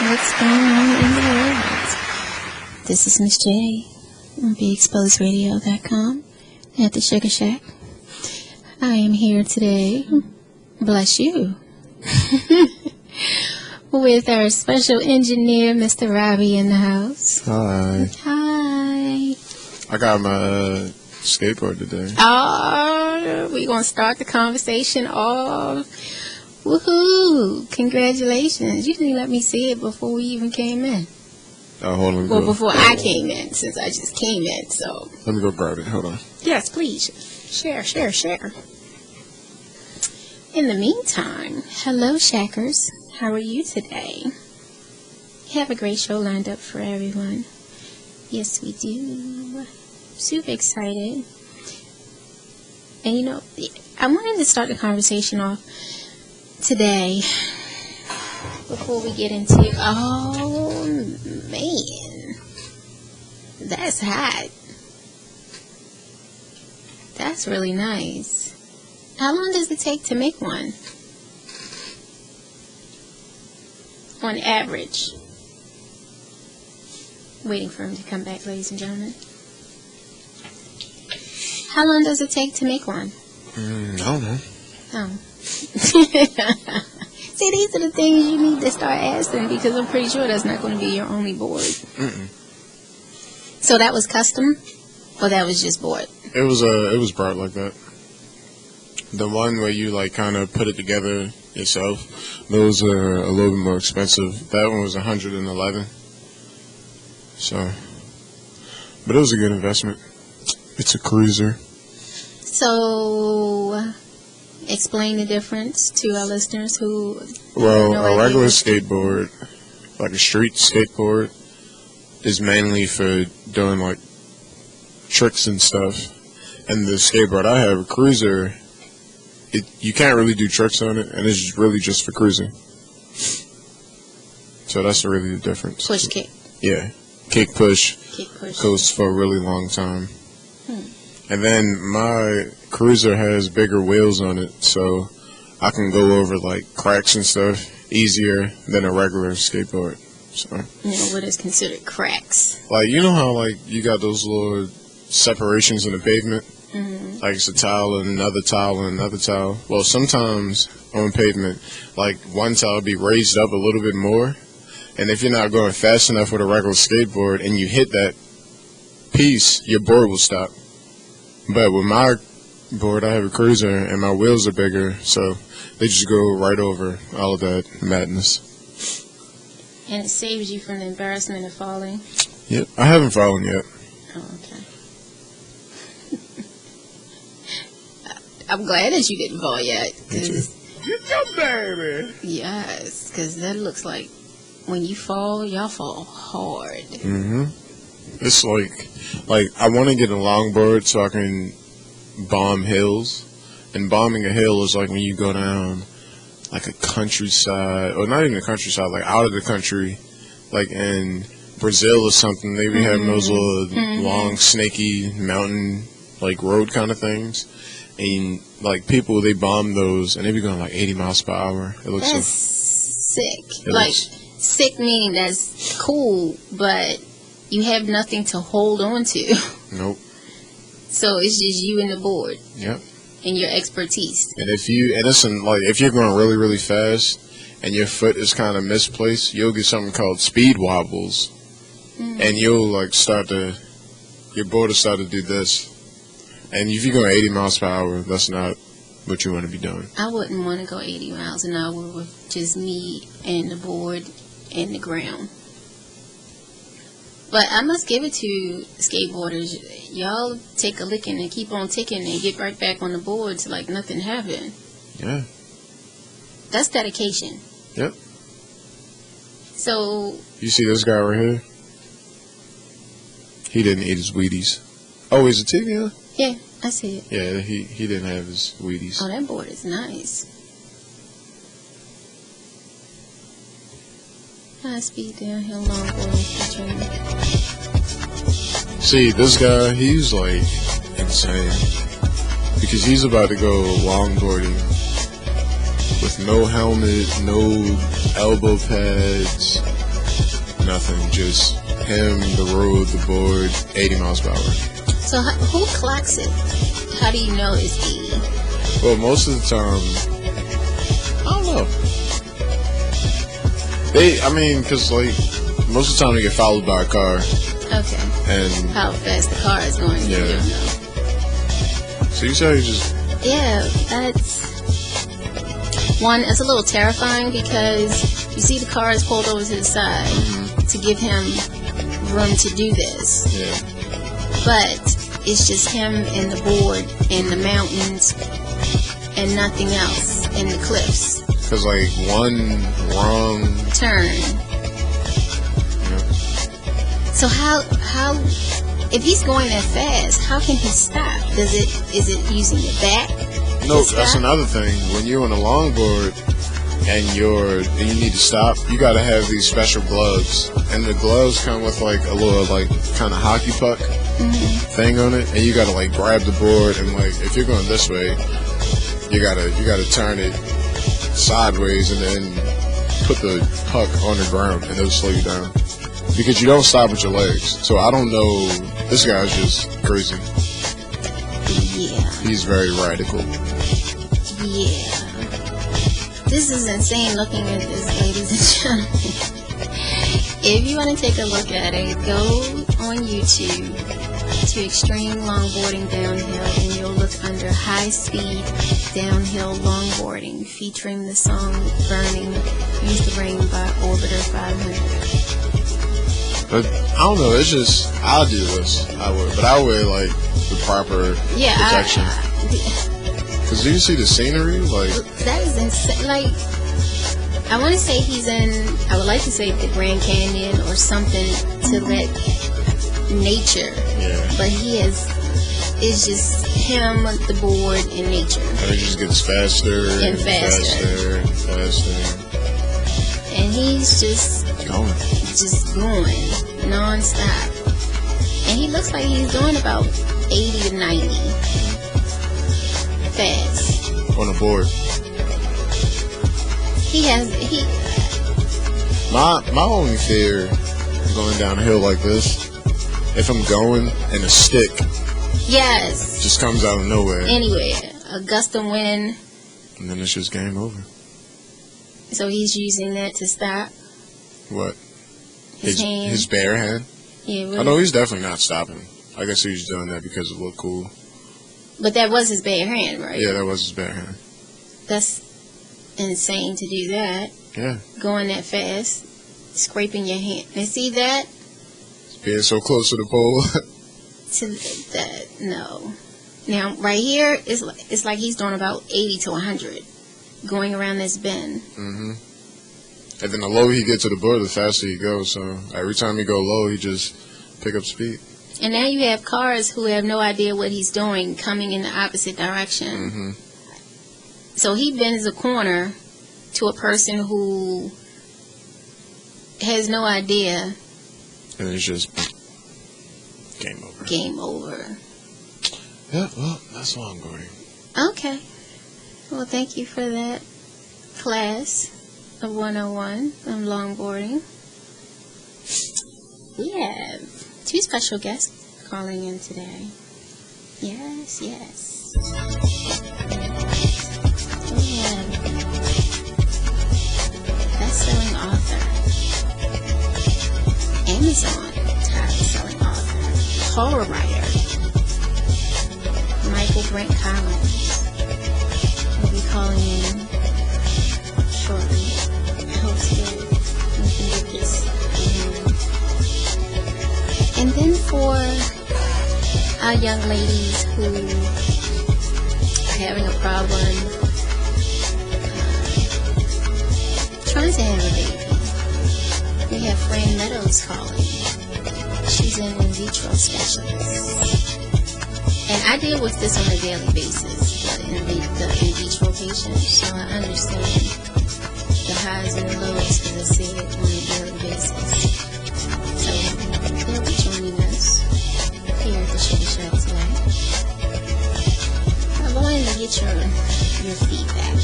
What's going on in the world? This is Miss J on BeExposedRadio.com at the Sugar Shack. I am here today, bless you, with our special engineer, Mr. Robbie, in the house. Hi. Hi. I got my skateboard today. Oh, we're going to start the conversation off. Woohoo! Congratulations. You didn't let me see it before we even came in. Oh, hold on. Well, before I came in, since I just came in, so. Let me go grab it. Hold on. Yes, please. Share. In the meantime, hello, Shackers. How are you today? We have a great show lined up for everyone. Yes, we do. Super excited. And you know, I wanted to start the conversation off today before we get into, oh man, that's hot. That's really nice. How long does it take to make one? On average. Waiting for him to come back, ladies and gentlemen. How long does it take to make one? I don't know. Oh. See, these are the things you need to start asking, because I'm pretty sure that's not going to be your only board. So that was custom, or that was just board? It was brought like that. The one where you like kind of put it together yourself, those are a little bit more expensive. That one was $111. So, but it was a good investment. It's a cruiser. So, explain the difference to our listeners who. Well, a regular skateboard, like a street skateboard, is mainly for doing like tricks and stuff. And the skateboard I have, a cruiser, you can't really do tricks on it, and it's really just for cruising. So that's really the difference. Push kick. Yeah, kick push. Kick push. Goes for a really long time. And then my cruiser has bigger wheels on it, so I can go over like cracks and stuff easier than a regular skateboard. So, what is considered cracks? like, you know how like you got those little separations in the pavement? Mm-hmm. Like it's a tile and another tile and another tile. Well, sometimes on pavement, like one tile will be raised up a little bit more, and if you're not going fast enough with a regular skateboard and you hit that piece, your board will stop. But with my board, I have a cruiser, and my wheels are bigger, so they just go right over all of that madness. And it saves you from the embarrassment of falling? Yep. I haven't fallen yet. Oh, okay. I'm glad that you didn't fall yet. Get your baby! Yes, because that looks like when you fall, y'all fall hard. Mm-hmm. It's like I want to get a longboard so I can bomb hills. And bombing a hill is like when you go down like a countryside, or not even a countryside, like out of the country, like in Brazil or something. They be having those little long, snaky mountain like road kind of things. And like people, they bomb those and they be going like 80 miles per hour. It looks that's sick. Sick meaning that's cool, but you have nothing to hold on to. Nope. So it's just you and the board. Yep. And your expertise. And if you're going really, really fast and your foot is kind of misplaced, you'll get something called speed wobbles. And you'll like your board will start to do this. And if you're going 80 miles per hour, that's not what you want to be doing. I wouldn't want to go 80 miles an hour with just me and the board and the ground. But I must give it to skateboarders. Y'all take a licking and keep on ticking and get right back on the boards like nothing happened. Yeah. That's dedication. Yep. So. You see this guy right here? He didn't eat his Wheaties. Oh, is it TV? Yeah, I see it. Yeah, he didn't have his Wheaties. Oh, that board is nice. High speed downhill longboard. See, this guy, he's like insane. Because he's about to go longboarding with no helmet, no elbow pads, nothing. Just him, the road, the board, 80 miles per hour. So who clocks it? How do you know it's 80? Well, most of the time, I don't know. Because like most of the time they get followed by a car. Okay. And how fast the car is going? Yeah. You don't know. So you say just. Yeah, that's one. It's a little terrifying because you see the car is pulled over to the side to give him room to do this. Yeah. But it's just him and the board and the mountains and nothing else and the cliffs. Because like one wrong turn. Yeah. So how if he's going that fast, how can he stop? Is it using the back? No, that's another thing. When you're on a longboard and you need to stop, you got to have these special gloves, and the gloves come with like a little like kind of hockey puck thing on it, and you got to like grab the board and like if you're going this way, you gotta turn it sideways and then put the puck on the ground, and it'll slow you down because you don't stop with your legs. So I don't know. This guy's just crazy. Yeah. He's very radical. Yeah. This is insane looking at this, ladies and gentlemen. If you want to take a look at it, go on YouTube to Extreme Longboarding Downhill and you'll look under High Speed Downhill Longboarding featuring the song Burning, Use the Rain by Orbiter 500. But I don't know, it's just, I'll do this. I would. But I wear like the proper protection. Because do you see the scenery? Like that is insane. Like, I want to say I would like to say the Grand Canyon or something to let nature. Yeah. But it's just him, the board, and nature. And it just gets faster and faster and faster. And he's just going non-stop. And he looks like he's doing about 80 to 90 fast on a board. My only fear going down a hill like this, if I'm going and a stick just comes out of nowhere, anywhere, a gust of wind, and then it's just game over. So he's using that to stop. What? His hand. His bare hand. Yeah. Really? I know he's definitely not stopping. I guess he was doing that because it looked cool. But that was his bare hand, right? Yeah, that was his bare hand. That's insane to do that. Yeah. Going that fast, scraping your hand. And see that? Being so close to the pole. No. Now, right here, it's like he's doing about 80 to 100 going around this bend. And then the lower he gets to the board, the faster he goes. So every time he go low, he just pick up speed. And now you have cars who have no idea what he's doing coming in the opposite direction. So he bends a corner to a person who has no idea. And it's just game over. Game over. Yeah, well, that's longboarding. Okay. Well, thank you for that class of 101 on longboarding. We have 2 special guests calling in today. Yes. We have best-selling author, Amazon top-selling author, horror writer, Michael Brent Collins. Will be calling in shortly. I hope we can get this going. And then for our young ladies who are having a problem trying to have a baby, we have Fran Meadows calling. She's an in vitro specialist. And I deal with this on a daily basis, the in vitro patients, so I understand the highs and the lows because I see it on a daily basis. So they'll be joining us here at the Sugar Show today. I wanted to get your feedback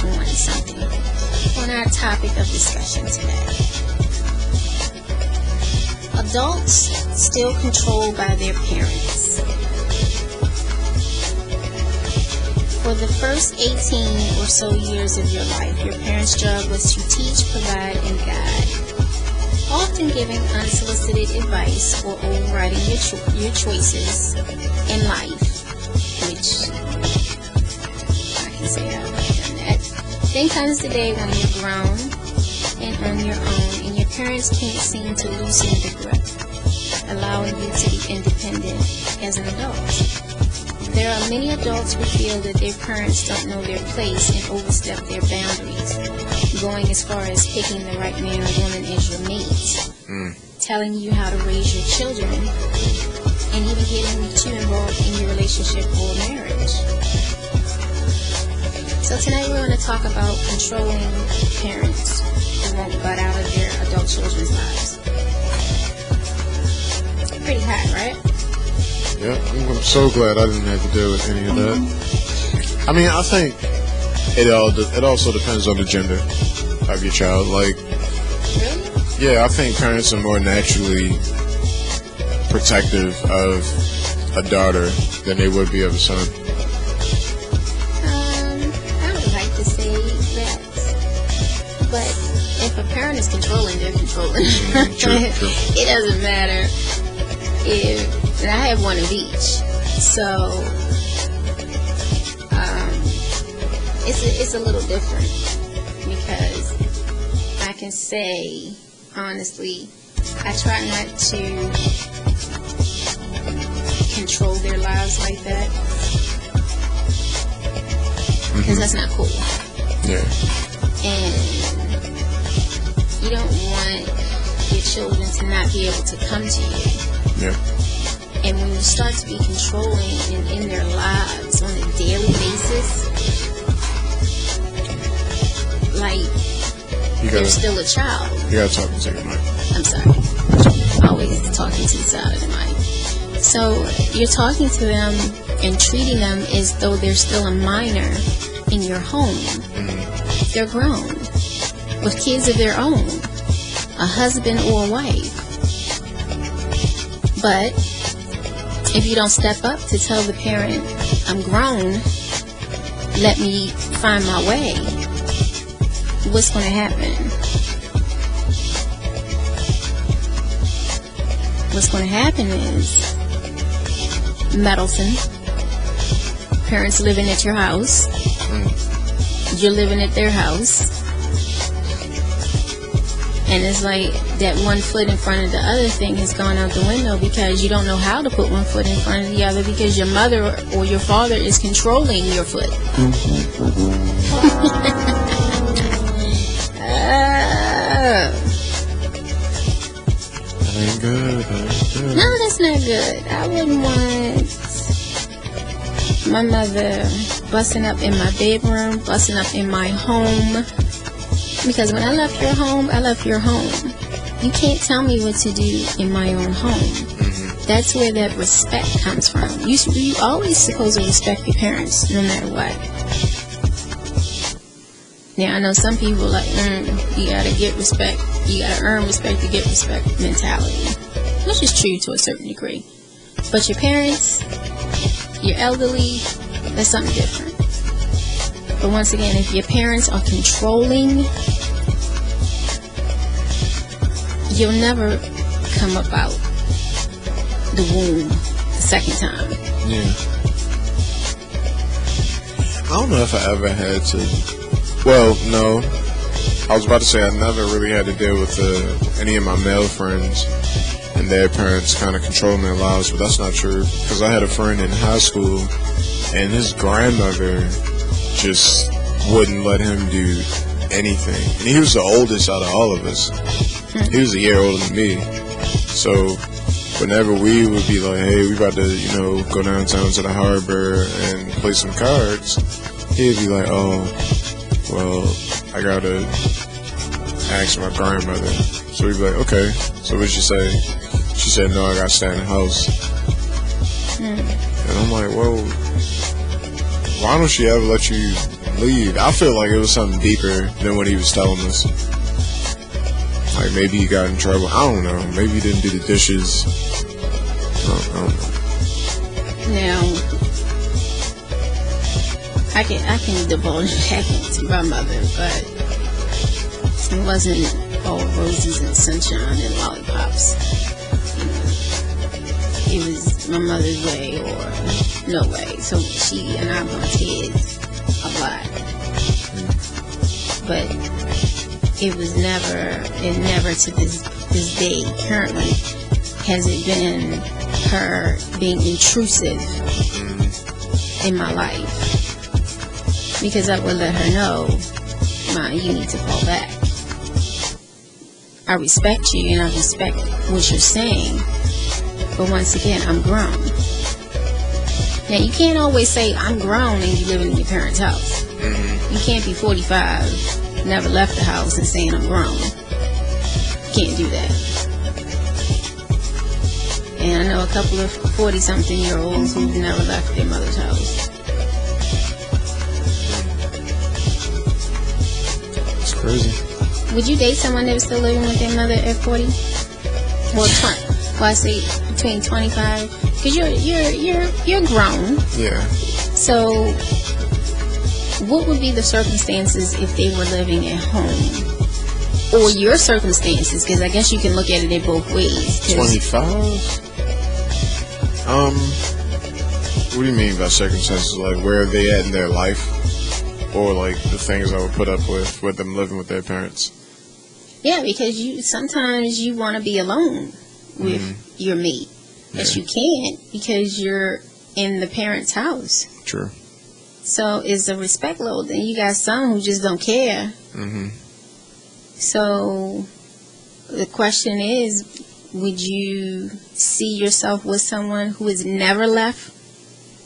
on something, on our topic of discussion today. Adults still controlled by their parents. For the first 18 or so years of your life, your parents' job was to teach, provide, and guide, often giving unsolicited advice or overriding your choices in life, which I can say I've done that. Then comes the day when you're grown and on your own, and your parents can't seem to loosen the grip, allowing you to be independent as an adult. There are many adults who feel that their parents don't know their place and overstep their boundaries, going as far as picking the right man or woman as your mate, telling you how to raise your children, and even getting you too involved in your relationship or marriage. So tonight we're going to talk about controlling parents who won't butt out of their adult children's lives. Pretty hot, right? Yeah, I'm so glad I didn't have to deal with any of that. I mean, I think it also depends on the gender of your child. Like, Really? yeah, I think parents are more naturally protective of a daughter than they would be of a son. I would like to say that, but if a parent is controlling, they're controlling. True. It doesn't matter if. And I have one of each, so it's a little different, because I can say honestly, I try not to control their lives like that, because that's not cool. Yeah. And you don't want your children to not be able to come to you. Yeah. And when you start to be controlling and in their lives on a daily basis, like, they're still a child. You gotta talk into your mic. I'm sorry. Always talking to the side of the mic. So you're talking to them and treating them as though they're still a minor in your home. Mm-hmm. They're grown with kids of their own, a husband or a wife. But if you don't step up to tell the parent, I'm grown, let me find my way, what's going to happen? What's going to happen is meddlesome. Parents living at your house. You're living at their house. And it's like that one foot in front of the other thing has gone out the window, because you don't know how to put one foot in front of the other, because your mother or your father is controlling your foot. That ain't good. No, that's not good. I wouldn't want my mother busting up in my bedroom, busting up in my home. Because when I left your home, I left your home. You can't tell me what to do in my own home. Mm-hmm. That's where that respect comes from. You always supposed to respect your parents, no matter what. Now, I know some people like, you gotta get respect. You gotta earn respect to get respect mentality. Which is true to a certain degree. But your parents, your elderly, that's something different. But once again, if your parents are controlling, you'll never come up out the womb the second time. Yeah. I don't know if I ever had to. Well, no. I was about to say I never really had to deal with any of my male friends and their parents kind of controlling their lives, but that's not true. Because I had a friend in high school, and his grandmother just wouldn't let him do anything. And he was the oldest out of all of us. He was a year older than me. So whenever we would be like, hey, we about to, go downtown to the harbor and play some cards, he'd be like, oh, well, I gotta ask my grandmother. So we'd be like, okay, so what'd she say? She said, no, I gotta stay in the house. And I'm like, well, why don't she ever let you leave? I feel like it was something deeper than what he was telling us. Like maybe he got in trouble. I don't know. Maybe he didn't do the dishes. I don't know. Now, I can divulge back into my mother, but it wasn't all roses and sunshine and lollipops. It was my mother's way or no way. So she and I bumped heads a lot. But it was never to this day currently has it been her being intrusive in my life. Because I would let her know, Ma, you need to fall back. I respect you and I respect what you're saying. But once again, I'm grown. Now, you can't always say, I'm grown and you living in your parents' house. You can't be 45, never left the house and saying I'm grown. You can't do that. And I know a couple of 40-something-year-olds who've never left their mother's house. It's crazy. Would you date someone that was still living with their mother at 40? Well, I say between 25, because you're grown. Yeah. So, what would be the circumstances if they were living at home, or your circumstances? Because I guess you can look at it in both ways. 25. What do you mean by circumstances? Like where are they at in their life, or like the things I would put up with them living with their parents? Yeah, because sometimes you want to be alone with your mate, but you can't because you're in the parent's house. True. So it's a respect load. Then you got some who just don't care. So the question is, would you see yourself with someone who has never left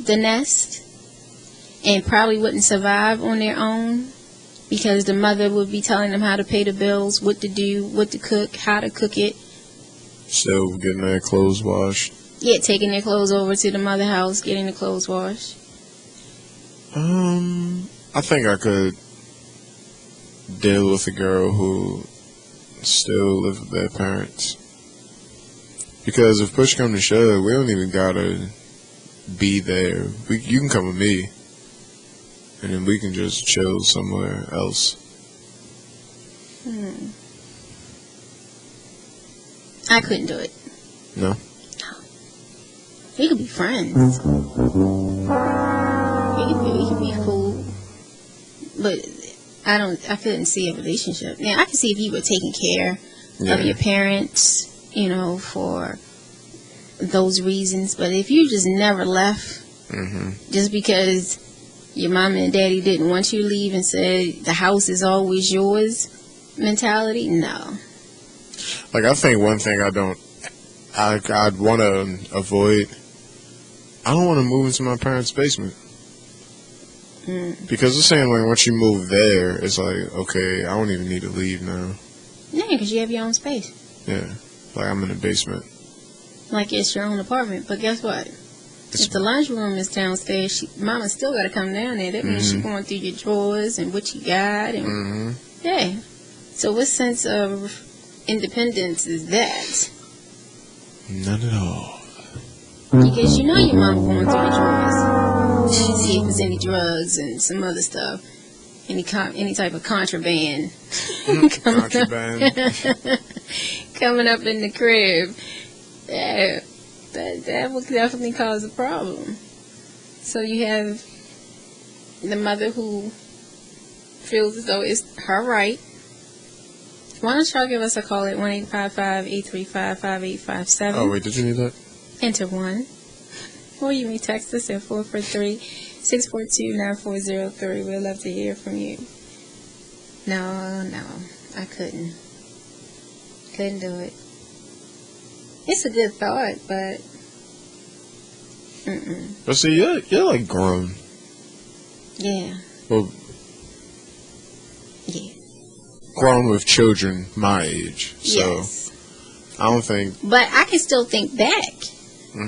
the nest and probably wouldn't survive on their own because the mother would be telling them how to pay the bills, what to do, what to cook, how to cook it? Still getting their clothes washed. Yeah, taking their clothes over to the mother house, getting the clothes washed. I think I could deal with a girl who still lives with their parents. Because if push comes to shove, we don't even gotta be there. You can come with me, and then we can just chill somewhere else. I couldn't do it. No? We could be friends. We could be cool. But I couldn't see a relationship. Now, I could see if you were taking care of your parents, for those reasons. But if you just never left, just because your mom and daddy didn't want you to leave and said the house is always yours mentality, no. Like, I think one thing I'd want to avoid, I don't want to move into my parents' basement. Because it's saying, like, once you move there, it's like, okay, I don't even need to leave now. Yeah, because you have your own space. Yeah. Like, I'm in the basement. Like, it's your own apartment. But guess what? If the lunchroom is downstairs, Mama still got to come down there. That means she's going through your drawers and what you got. And yeah. So what sense of independence is that? None at all. Because your mama going through your drawers. See if there's any drugs and some other stuff. Any type of contraband. Coming up in the crib. Yeah. That would definitely cause a problem. So you have the mother who feels as though it's her right. Why don't y'all give us a call at 1-855-835-5857. Oh, wait, did you need that? Enter 1. Or you may text us at 443-642-9403. We'd love to hear from you. No, I couldn't. Couldn't do it. It's a good thought, but But see, you're like grown. Yeah. Well, Yeah. grown with children my age. So Yes. I don't think. But I can still think back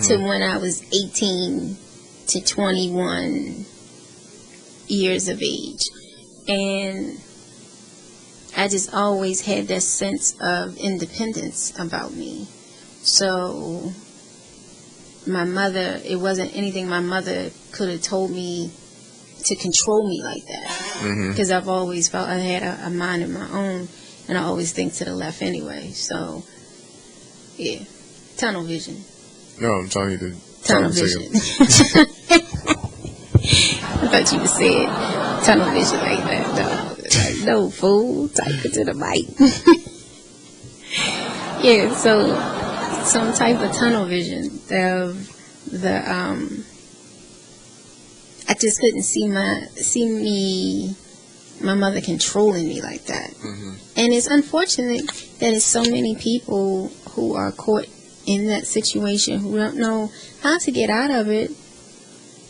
to when I was 18 to 21 years of age. And I just always had that sense of independence about me. So my mother, it wasn't anything my mother could have told me to control me like that. Because I've always felt I had a mind of my own, and I always think to the left anyway. So, yeah, tunnel vision. No, I'm telling you to Tunnel vision. I thought you would say it. Tunnel vision like that. No, like, no fool. Type it to the mic. Yeah, so some type of tunnel vision of the I just couldn't see my mother controlling me like that. And it's unfortunate that it's so many people who are caught in that situation who don't know how to get out of it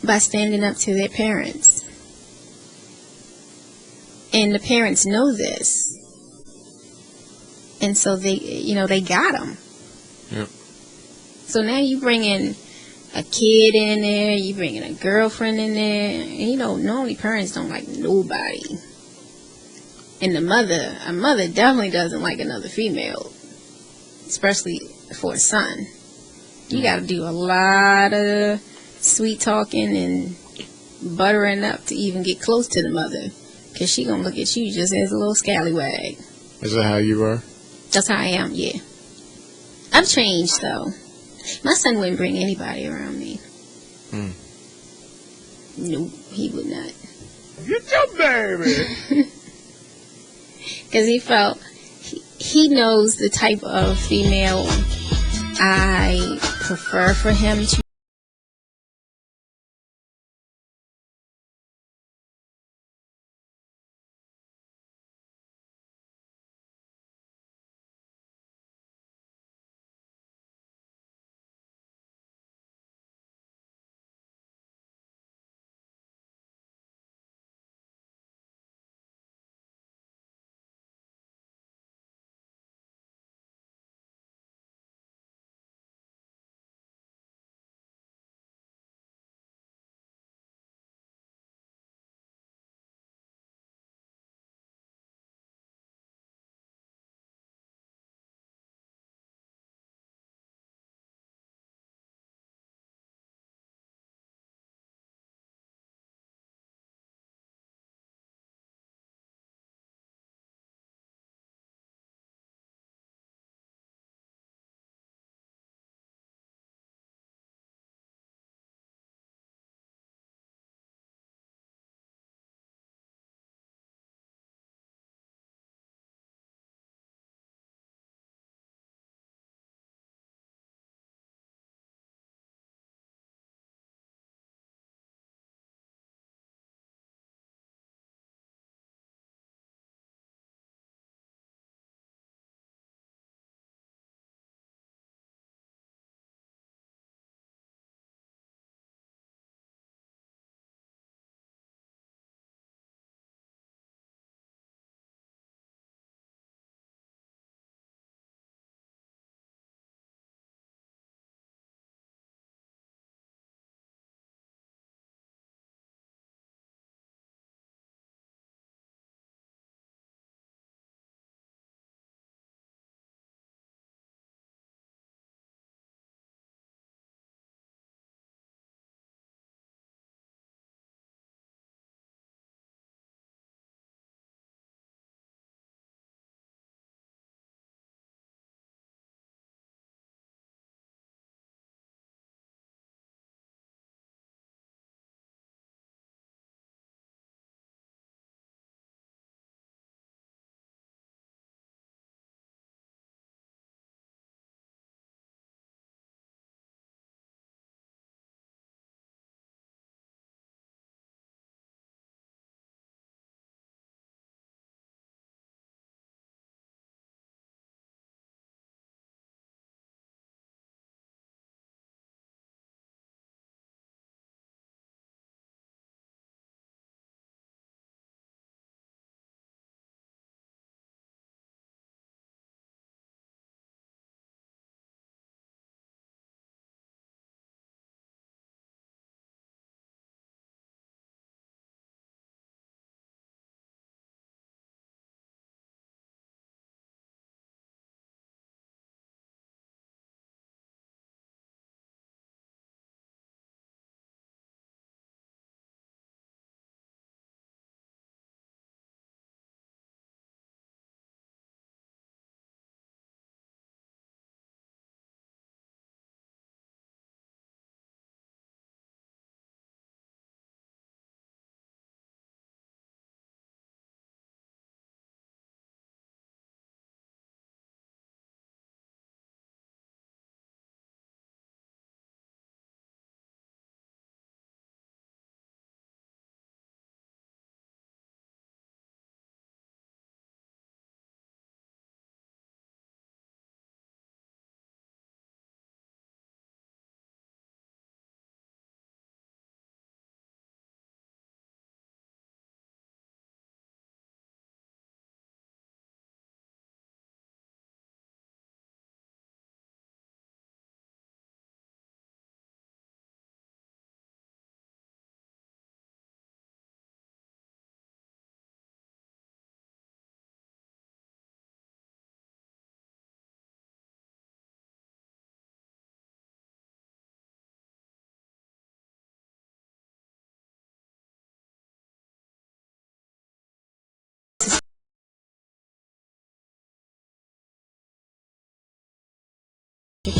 by standing up to their parents. And the parents know this. And so they got them. Yep. So now you bring in a kid in there, you bring in a girlfriend in there, and normally parents don't like nobody. And a mother definitely doesn't like another female, especially for a son. You got to do a lot of sweet talking and buttering up to even get close to the mother, because she gonna look at you just as a little scallywag. Is that how you are? That's how I am, yeah. I've changed, though. My son wouldn't bring anybody around me. Nope, he would not. Get your baby. Because he felt he knows the type of female I prefer for him to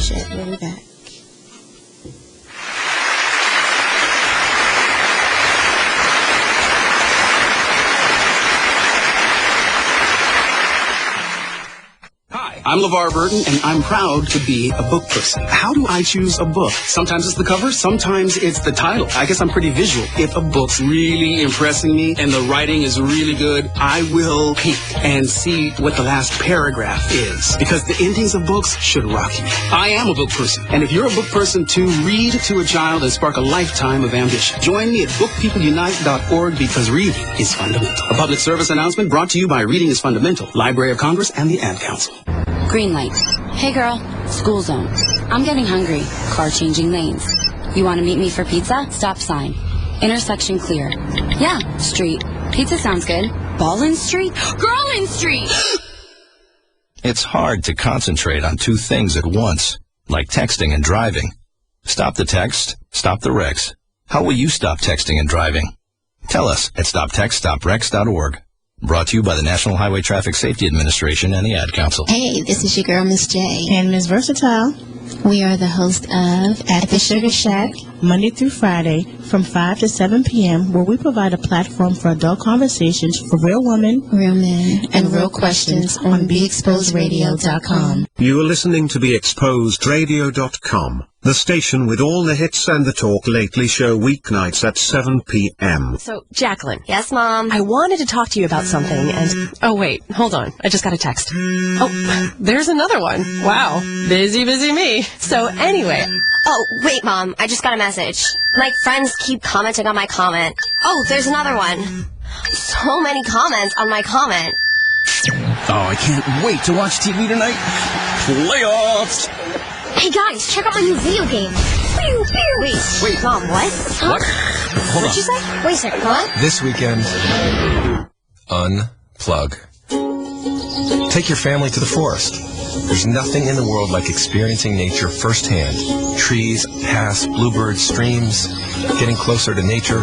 Shed. We'll be back. I'm LeVar Burton, and I'm proud to be a book person. How do I choose a book? Sometimes it's the cover, sometimes it's the title. I guess I'm pretty visual. If a book's really impressing me and the writing is really good, I will peek and see what the last paragraph is, because the endings of books should rock you. I am a book person, and if you're a book person too, read to a child and spark a lifetime of ambition. Join me at bookpeopleunite.org, because reading is fundamental. A public service announcement brought to you by Reading is Fundamental, Library of Congress, and the Ad Council. Green light. Hey girl, school zone. I'm getting hungry. Car changing lanes. You want to meet me for pizza? Stop sign. Intersection clear. Yeah, street. Pizza sounds good. Ballin Street? Girlin Street! It's hard to concentrate on two things at once, like texting and driving. Stop the text, stop the wrecks. How will you stop texting and driving? Tell us at stoptextstopwrecks.org. Brought to you by the National Highway Traffic Safety Administration and the Ad Council. Hey, this is your girl, Miss J. And Ms. Versatile. We are the host of At the Sugar Shack, Monday through Friday from 5 to 7 p.m., where we provide a platform for adult conversations for real women, real men, and real questions on BeExposedRadio.com. You are listening to BeExposedRadio.com, the station with all the hits and the Talk Lately show weeknights at 7 p.m. So, Jacqueline. Yes, Mom? I wanted to talk to you about something, and... Oh, wait, hold on. I just got a text. Oh, there's another one. Wow. Busy me. So, anyway... Oh, wait, Mom. I just got a message. My friends keep commenting on my comment. Oh, there's another one. So many comments on my comment. Oh, I can't wait to watch TV tonight. Playoffs! Hey, guys, check out my new video game. Pew, pew. Wait, Mom, what? Huh? What? Hold What'd you say? Wait a second, what? This weekend, unplug. Take your family to the forest. There's nothing in the world like experiencing nature firsthand. Trees, paths, bluebirds, streams. Getting closer to nature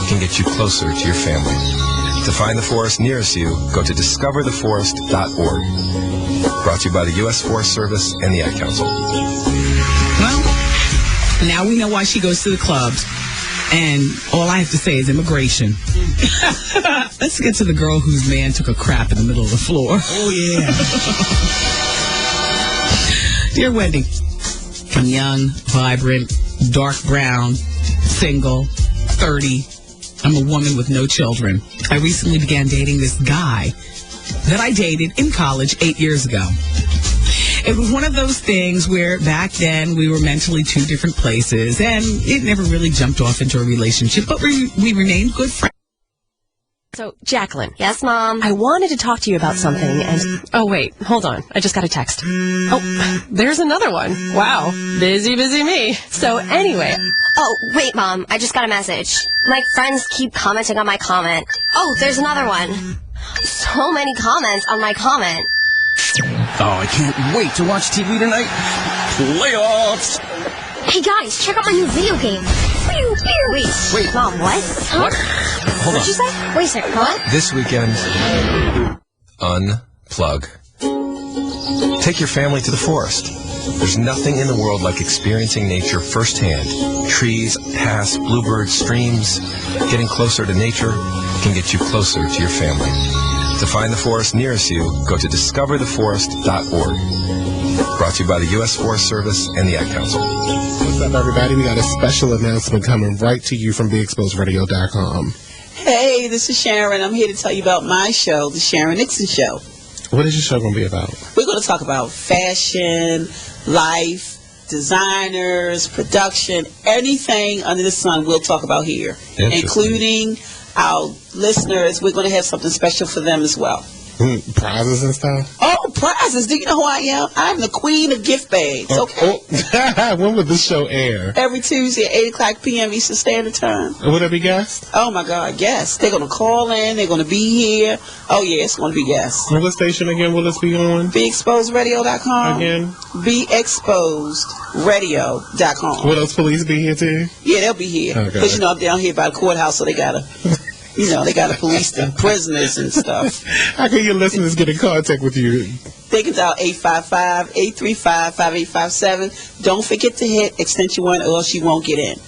can get you closer to your family. To find the forest nearest you, go to discovertheforest.org. Brought to you by the U.S. Forest Service and the Ad Council. Well, now we know why she goes to the clubs. And all I have to say is immigration. Let's get to the girl whose man took a crap in the middle of the floor. Oh, yeah. Dear Wendy, I'm young, vibrant, dark brown, single, 30. I'm a woman with no children. I recently began dating this guy that I dated in college 8 years ago. It was one of those things where back then we were mentally two different places, and it never really jumped off into a relationship, but we remained good friends. So, Jacqueline. Yes, Mom? I wanted to talk to you about something, and... Oh, wait, hold on. I just got a text. Oh, there's another one. Wow. Busy me. So, anyway... Oh, wait, Mom. I just got a message. My friends keep commenting on my comment. Oh, there's another one. So many comments on my comment. Oh, I can't wait to watch TV tonight. Playoffs! Hey, guys, check out my new video game. Pew, pew. Wait, Mom, what? Huh? What? Hold What'd you say? Wait a second, what? This weekend, unplug. Take your family to the forest. There's nothing in the world like experiencing nature firsthand. Trees, paths, bluebirds, streams. Getting closer to nature can get you closer to your family. To find the forest nearest you, go to discovertheforest.org. Brought to you by the U.S. Forest Service and the Ad Council. What's up, everybody? We got a special announcement coming right to you from BeExposedRadio.com. Hey, this is Sharon. I'm here to tell you about my show, The Sharon Nixon Show. What is your show going to be about? We're going to talk about fashion, life, designers, production, anything under the sun we'll talk about here, including our listeners. We're going to have something special for them as well. Prizes and stuff? Oh, prizes. Do you know who I am? I'm the queen of gift bags, okay? When will this show air? Every Tuesday at 8 o'clock p.m. Eastern Standard Time. Will there be guests? Oh, my God, guests. They're going to call in. They're going to be here. Oh, yeah, it's going to be guests. And what station again will this be on? BeExposedRadio.com. Again? BeExposedRadio.com. Will those police be here too? Yeah, they'll be here. Because, you know, I'm down here by the courthouse, so they got to You know, they got to police the prisoners and stuff. How can your listeners get in contact with you? They can dial 855-835-5857. Don't forget to hit extension 1 or else you won't get in.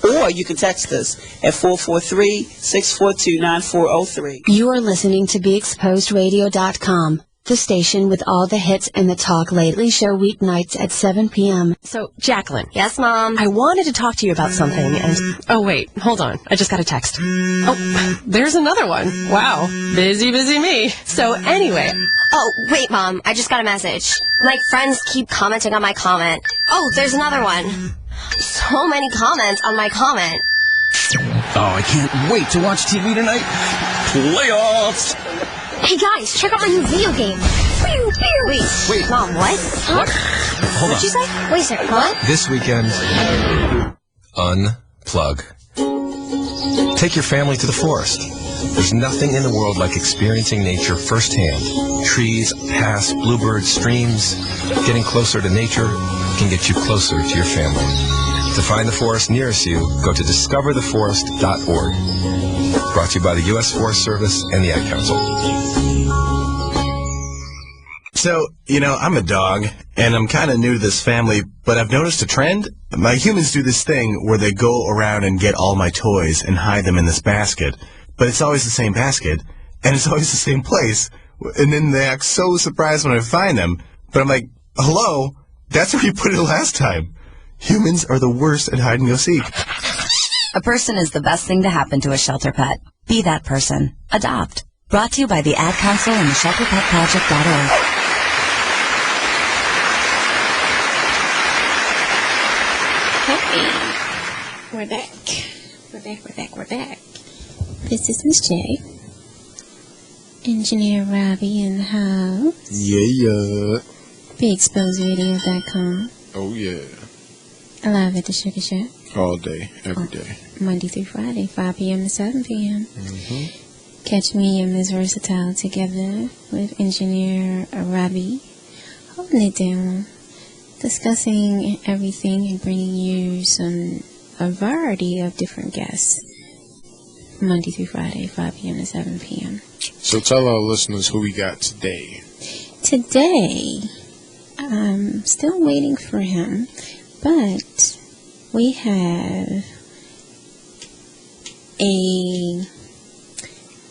Or you can text us at 443-642-9403. You are listening to BeExposedRadio.com, the station with all the hits and the Talk Lately show weeknights at 7 p.m. So, Jacqueline. Yes, Mom? I wanted to talk to you about something, and... Oh, wait, hold on. I just got a text. Oh, there's another one. Wow. Busy me. So, anyway... Oh, wait, Mom. I just got a message. My friends keep commenting on my comment. Oh, there's another one. So many comments on my comment. Oh, I can't wait to watch TV tonight. Playoffs! Hey, guys, check out my new video game. Wait, Mom, what? What? Hold What'd you say? Wait a second, what? This weekend, unplug. Take your family to the forest. There's nothing in the world like experiencing nature firsthand. Trees, paths, bluebirds, streams. Getting closer to nature can get you closer to your family. To find the forest nearest you, go to discovertheforest.org. Brought to you by the U.S. Forest Service and the Ad Council. So, I'm a dog, and I'm kind of new to this family, but I've noticed a trend. My humans do this thing where they go around and get all my toys and hide them in this basket, but it's always the same basket, and it's always the same place, and then they act so surprised when I find them, but I'm like, hello, that's where you put it last time. Humans are the worst at hide and go seek. A person is the best thing to happen to a shelter pet. Be that person. Adopt. Brought to you by the Ad Council and the ShelterPetProject.org. Hey, we're back. We're back. This is Miss J. Engineer Robbie in the house. Yeah. BeExposedRadio.com. Oh, yeah. Live at the Sugar Shack. All day, every day. Monday through Friday, 5 p.m. to 7 p.m. Mm-hmm. Catch me and Ms. Versatile together with Engineer Robbie, holding it down, discussing everything and bringing you a variety of different guests. Monday through Friday, 5 p.m. to 7 p.m. So tell our listeners who we got today. Today, I'm still waiting for him, but we have a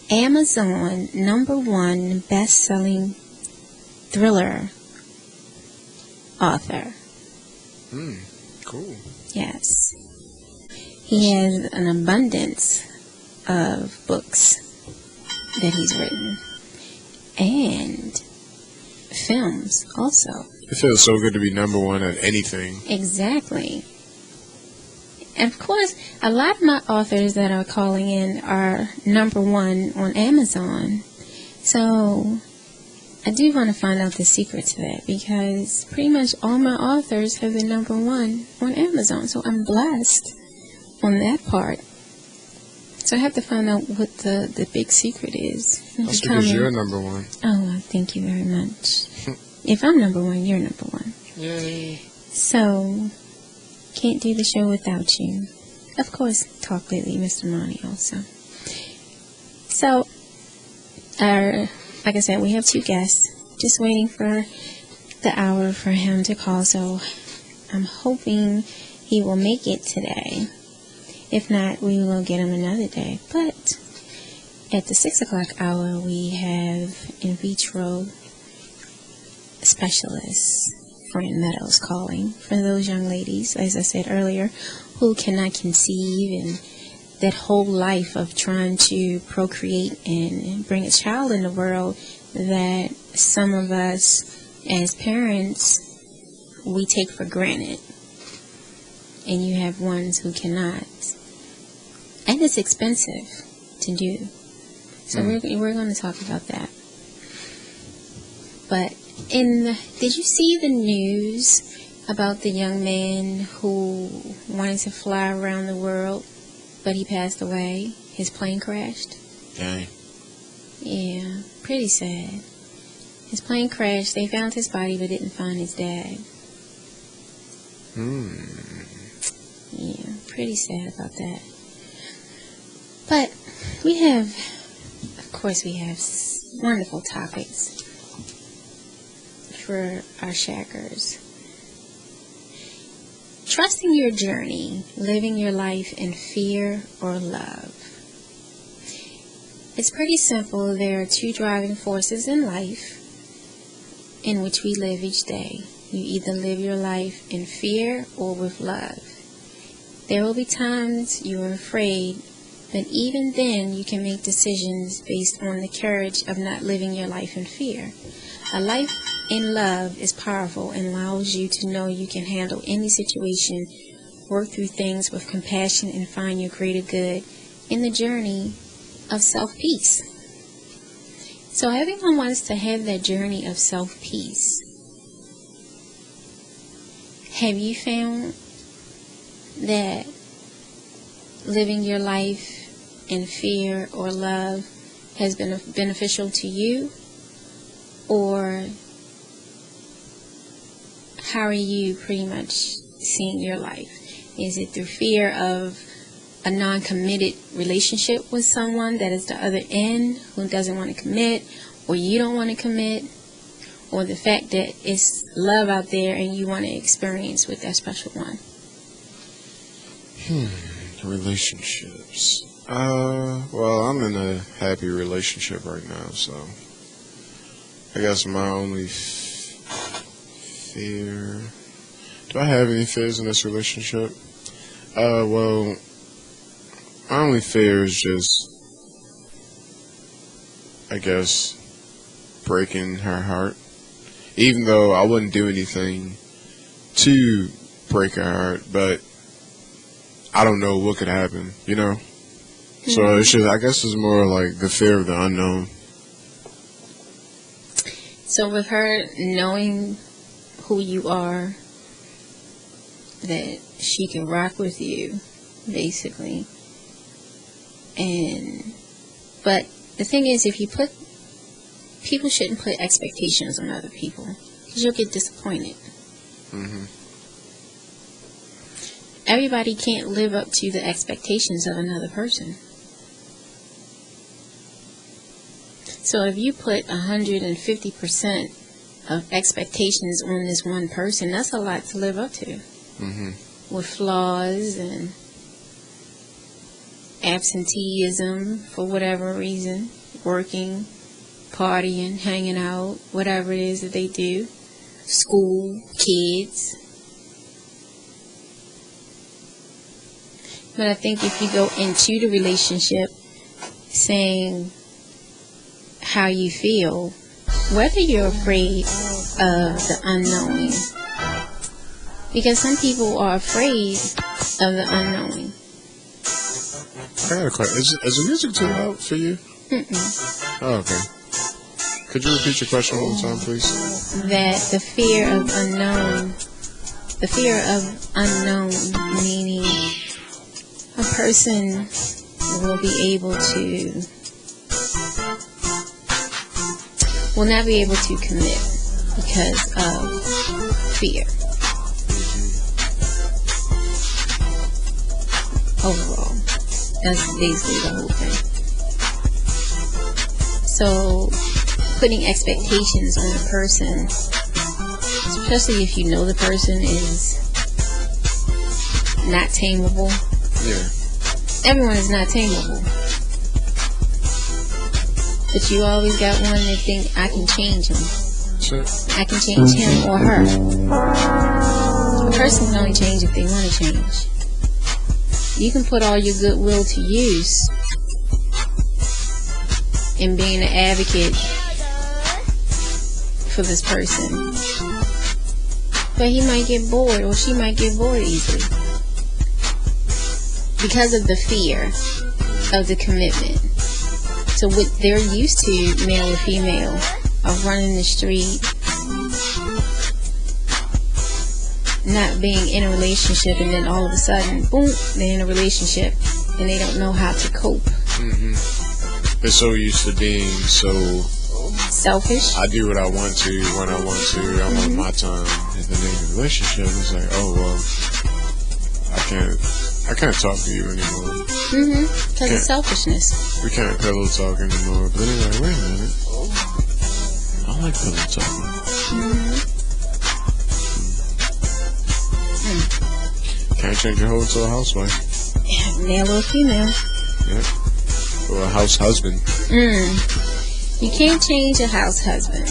Amazon #1 best-selling thriller author. Cool. Yes. He has an abundance of books that he's written. And films also. It feels so good to be #1 at anything. Exactly. And of course, a lot of my authors that are calling in are #1 on Amazon. So I do want to find out the secret to that, because pretty much all my authors have been #1 on Amazon. So I'm blessed on that part. So I have to find out what the big secret is. That's because you're #1. Oh, well, thank you very much. If I'm #1, you're #1. Yay. So, can't do the show without you. Of course, Talk Lately, Mr. Monty also. So, like I said, we have 2 guests. Just waiting for the hour for him to call. So, I'm hoping he will make it today. If not, we will get him another day. But at the 6 o'clock hour, we have in vitro specialist Fran Meadows calling for those young ladies, as I said earlier, who cannot conceive, and that whole life of trying to procreate and bring a child in the world that some of us as parents, we take for granted. And you have ones who cannot. And it's expensive to do. So we're going to talk about that. But did you see the news about the young man who wanted to fly around the world, but he passed away? His plane crashed? Dang. Yeah, pretty sad. His plane crashed. They found his body, but didn't find his dad. Yeah, pretty sad about that. But we have wonderful topics for our shackers. Trusting your journey, living your life in fear or love. It's pretty simple. There are two driving forces in life in which we live each day. You either live your life in fear or with love. There will be times you are afraid, but even then you can make decisions based on the courage of not living your life in fear. A life in love is powerful and allows you to know you can handle any situation, work through things with compassion, and find your greater good in the journey of self-peace. So everyone wants to have that journey of self-peace. Have you found that living your life in fear or love has been beneficial to you? Or how are you pretty much seeing your life? Is it through fear of a non-committed relationship with someone that is the other end who doesn't want to commit, or you don't want to commit, or the fact that it's love out there and you want to experience with that special one? Relationships. Well, I'm in a happy relationship right now, so I guess my only fear... Do I have any fears in this relationship? Well, my only fear is just, I guess, breaking her heart. Even though I wouldn't do anything to break her heart, but I don't know what could happen, you know? So it's just, I guess it's more like the fear of the unknown. So with her knowing who you are, that she can rock with you, basically. But the thing is, people shouldn't put expectations on other people, because you'll get disappointed. Everybody can't live up to the expectations of another person. So if you put 150% of expectations on this one person, that's a lot to live up to. With flaws and absenteeism for whatever reason, working, partying, hanging out, whatever it is that they do, school, kids. But I think if you go into the relationship saying how you feel, whether you're afraid of the unknown, because some people are afraid of the unknown. I got a question. Is the music too loud for you? Oh, okay. Could you repeat your question one more time, please? That the fear of unknown, meaning a person will not be able to commit because of fear. Overall, that's basically the whole thing. So putting expectations on a person, especially if you know the person is not tameable. Yeah. Everyone is not tameable. But you always got one that think, I can change him. Sure. I can change him or her. A person can only change if they want to change. You can put all your goodwill to use in being an advocate for this person. But he might get bored, or she might get bored easily, because of the fear of the commitment. So what they're used to, male or female, of running the street, not being in a relationship, and then all of a sudden, boom, they're in a relationship, and they don't know how to cope. They're so used to being so selfish. I do what I want to, when I want to, I want my time. And then in a relationship, it's like, oh, well, I can't I can't talk to you anymore. Because of selfishness. We can't pillow talk anymore. But then they're like, wait a minute. I like pillow talking. Can't change your hoe into a housewife. Male or female. Yeah. Or a house husband. You can't change a house husband.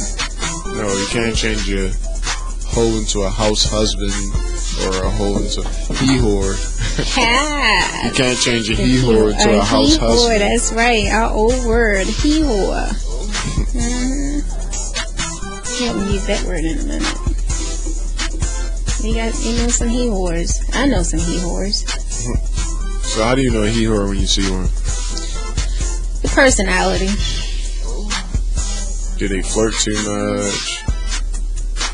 No, you can't change your hoe into a house husband or a hoe into he whore. You can't change a he whore into a house husband. That's right. Our old word, he whore. Haven't used that word in a minute. You know some he whores. I know some he whores. So how do you know a he whore when you see one? The personality. Do they flirt too much?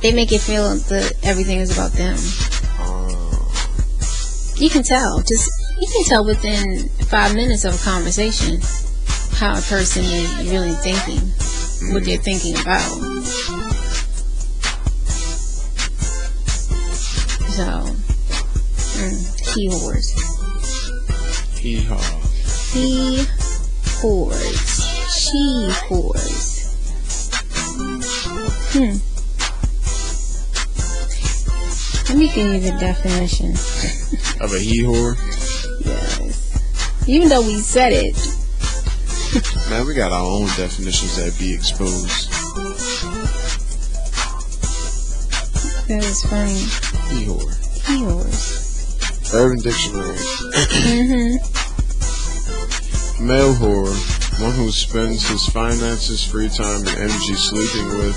They make it feel that everything is about them. You can tell. You can tell within 5 minutes of a conversation how a person is really thinking, what they're thinking about. So, he whores. Hee-haw. He whores. She whores. Let me give you the definition. Of a he whore? Yes. Even though we said it. Man, we got our own definitions that be exposed. That is funny. He whore. He whores. Urban Dictionary. Male whore, one who spends his finances, free time, and energy sleeping with,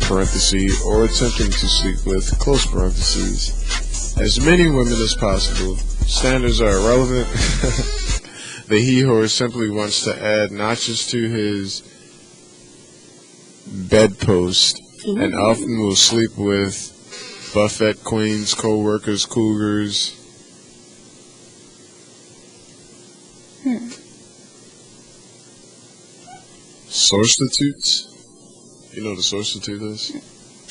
parenthesis, or attempting to sleep with, close parentheses, as many women as possible. Standards are irrelevant. The he whore simply wants to add notches to his bedpost and often will sleep with buffet queens, co-workers, cougars. Sourstitutes? You know what a sourstitute is?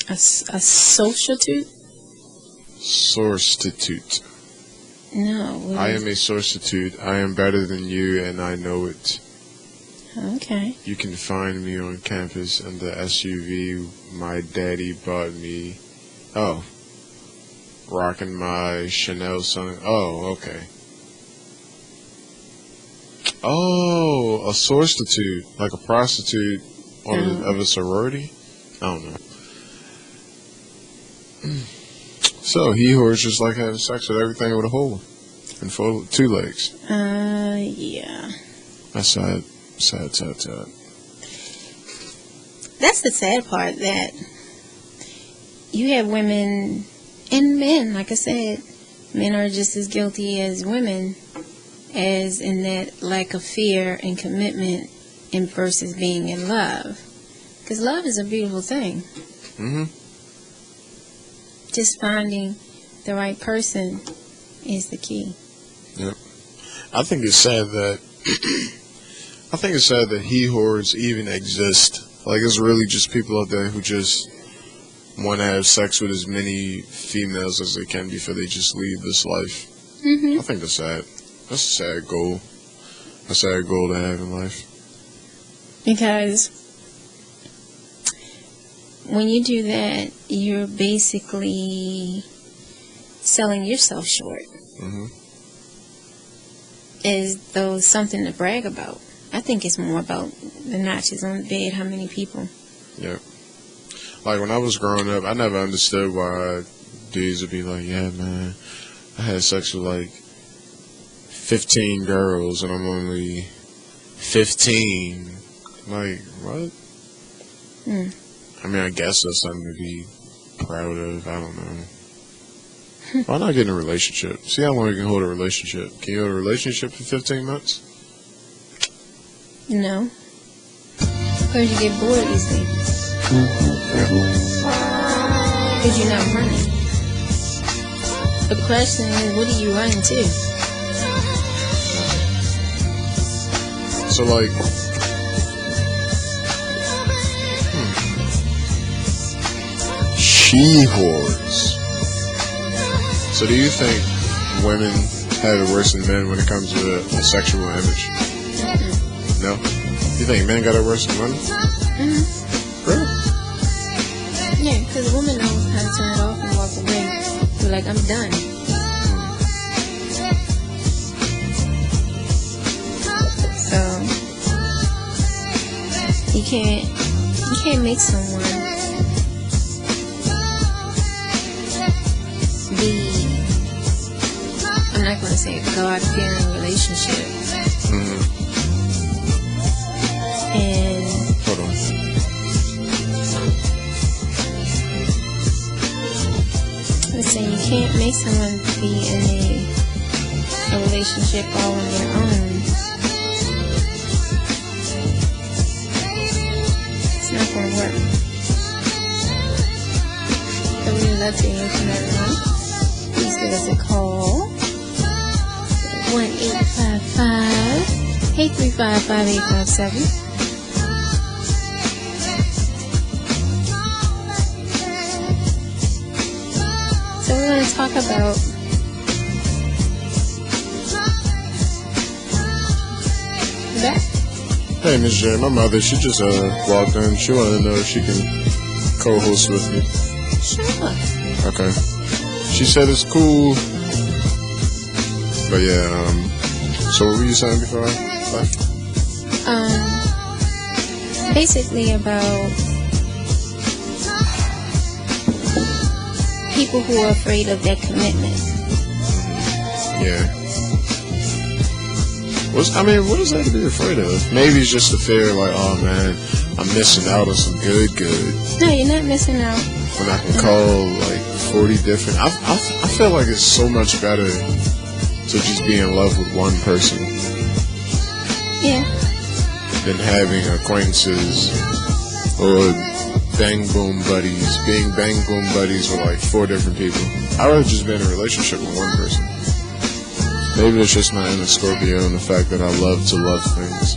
A socialitude? Sourstitute. No. I am a sourstitute. I am better than you, and I know it. Okay. You can find me on campus in the SUV my daddy bought me. Oh. Rocking my Chanel son. Oh, okay. Oh, a sourstitute. Like a prostitute of a sorority? I don't know. So, he whores just like having sex with everything with a hole. And 2 legs. Yeah. That's sad. That's the sad part, that you have women and men, like I said, men are just as guilty as women, as in that lack of fear and commitment and versus being in love. Because love is a beautiful thing. Just finding the right person is the key. Yep. I think it's sad that he whores even exist. Like, it's really just people out there who just want to have sex with as many females as they can before they just leave this life. I think that's sad. That's a sad goal. A sad goal to have in life. Because when you do that, you're basically selling yourself short. As though something to brag about. I think it's more about the notches on the bed, how many people. Yeah. Like, when I was growing up, I never understood why dudes would be like, yeah, man, I had sex with like 15 girls and I'm only 15. Like, what? I mean, I guess that's something to be proud of. I don't know. Why not get in a relationship? See how long you can hold a relationship. Can you hold a relationship for 15 months? No. Because you get bored easily. Because you're not running. The question is, what are you running to? So, like, she whores. So do you think women have it worse than men when it comes to a sexual image? No? You think men got it worse than women? Really? Yeah, because a woman knows how to turn it off and walk away. Be like, I'm done. So you can't make someone be, I'm not going to say a God-fearing relationship. And hold on. Let's say you can't make someone be in a relationship all on their own. It's not going to work. So we would love to hear from everyone. Please give us a call. 1-855-835-5857. So we're going to talk about that. Hey, Miss J, my mother, she just walked in. She wanted to know if she can co-host with me. Sure. Okay. She said it's cool. But yeah, so what were you saying before I left? Basically about people who are afraid of their commitment. Yeah. What is that to be afraid of? Maybe it's just a fear, like, oh man, I'm missing out on some good. No, you're not missing out. When I can call like 40 different, I feel like it's so much better to just be in love with one person. Yeah. Than having acquaintances or bang boom buddies, being bang boom buddies with like 4 different people. I'd rather just be in a relationship with one person. Maybe it's just my inner Scorpio and the fact that I love to love things.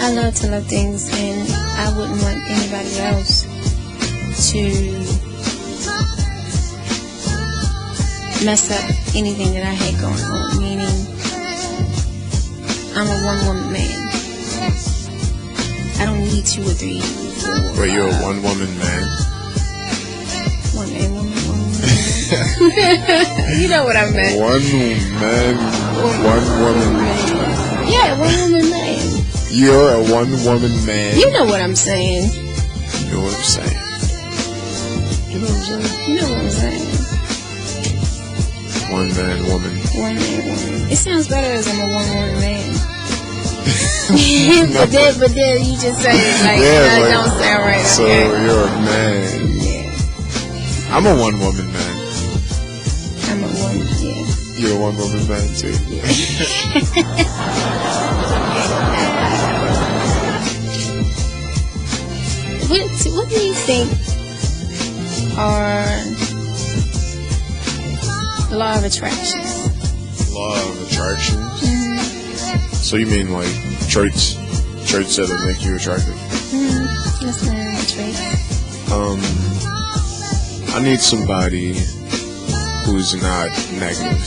I love to love things, and I wouldn't want anybody else to mess up anything that I had going on. Meaning, I'm a one-woman man. I don't need 2 or 3, 4. But you're a one-woman man. One man, woman. You know what I meant. One woman man. Yeah, one-woman man. You're a one-woman man. You know what I'm saying. You know what I'm saying. You know what I'm saying? You know what I'm saying. One man, woman. One man, woman. It sounds better as I'm a one-woman man. but then you just say it like, yeah, it don't sound right. So okay. You're a man. Yeah. I'm a one-woman man. I'm a woman, yeah. You're a one-woman man too. Yeah. What do you think are law of attraction? Law of attraction? Mm-hmm. So you mean like traits that'll make you attractive? Mm-hmm. That's not a trait. I need somebody who's not negative.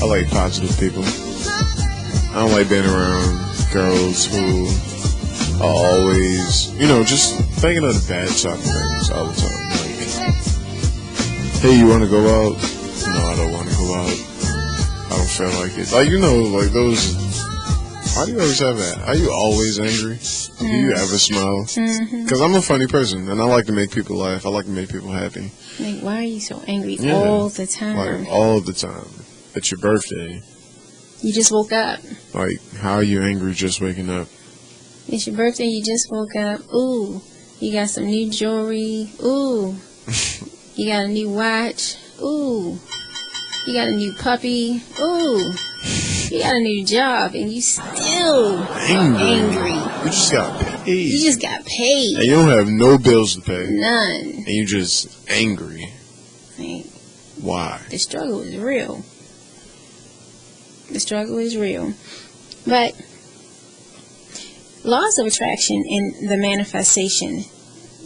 I like positive people. I don't like being around girls who are always, just thinking of the bad side of things all the time. Like, hey, you want to go out? No, I don't want to go out. I don't feel like it. Like, like those. Why do you always have that? Are you always angry? Do you ever smile? Because I'm a funny person, and I like to make people laugh. I like to make people happy. Like, why are you so angry all the time? Like, all the time. It's your birthday. You just woke up. Like, how are you angry just waking up? It's your birthday, you just woke up. Ooh, you got some new jewelry. Ooh, you got a new watch. Ooh, you got a new puppy. Ooh, you got a new job, and you still angry. You just got paid. You just got paid. And you don't have no bills to pay. None. And you just angry. Like, why? The struggle is real. The struggle is real. But laws of attraction and the manifestation,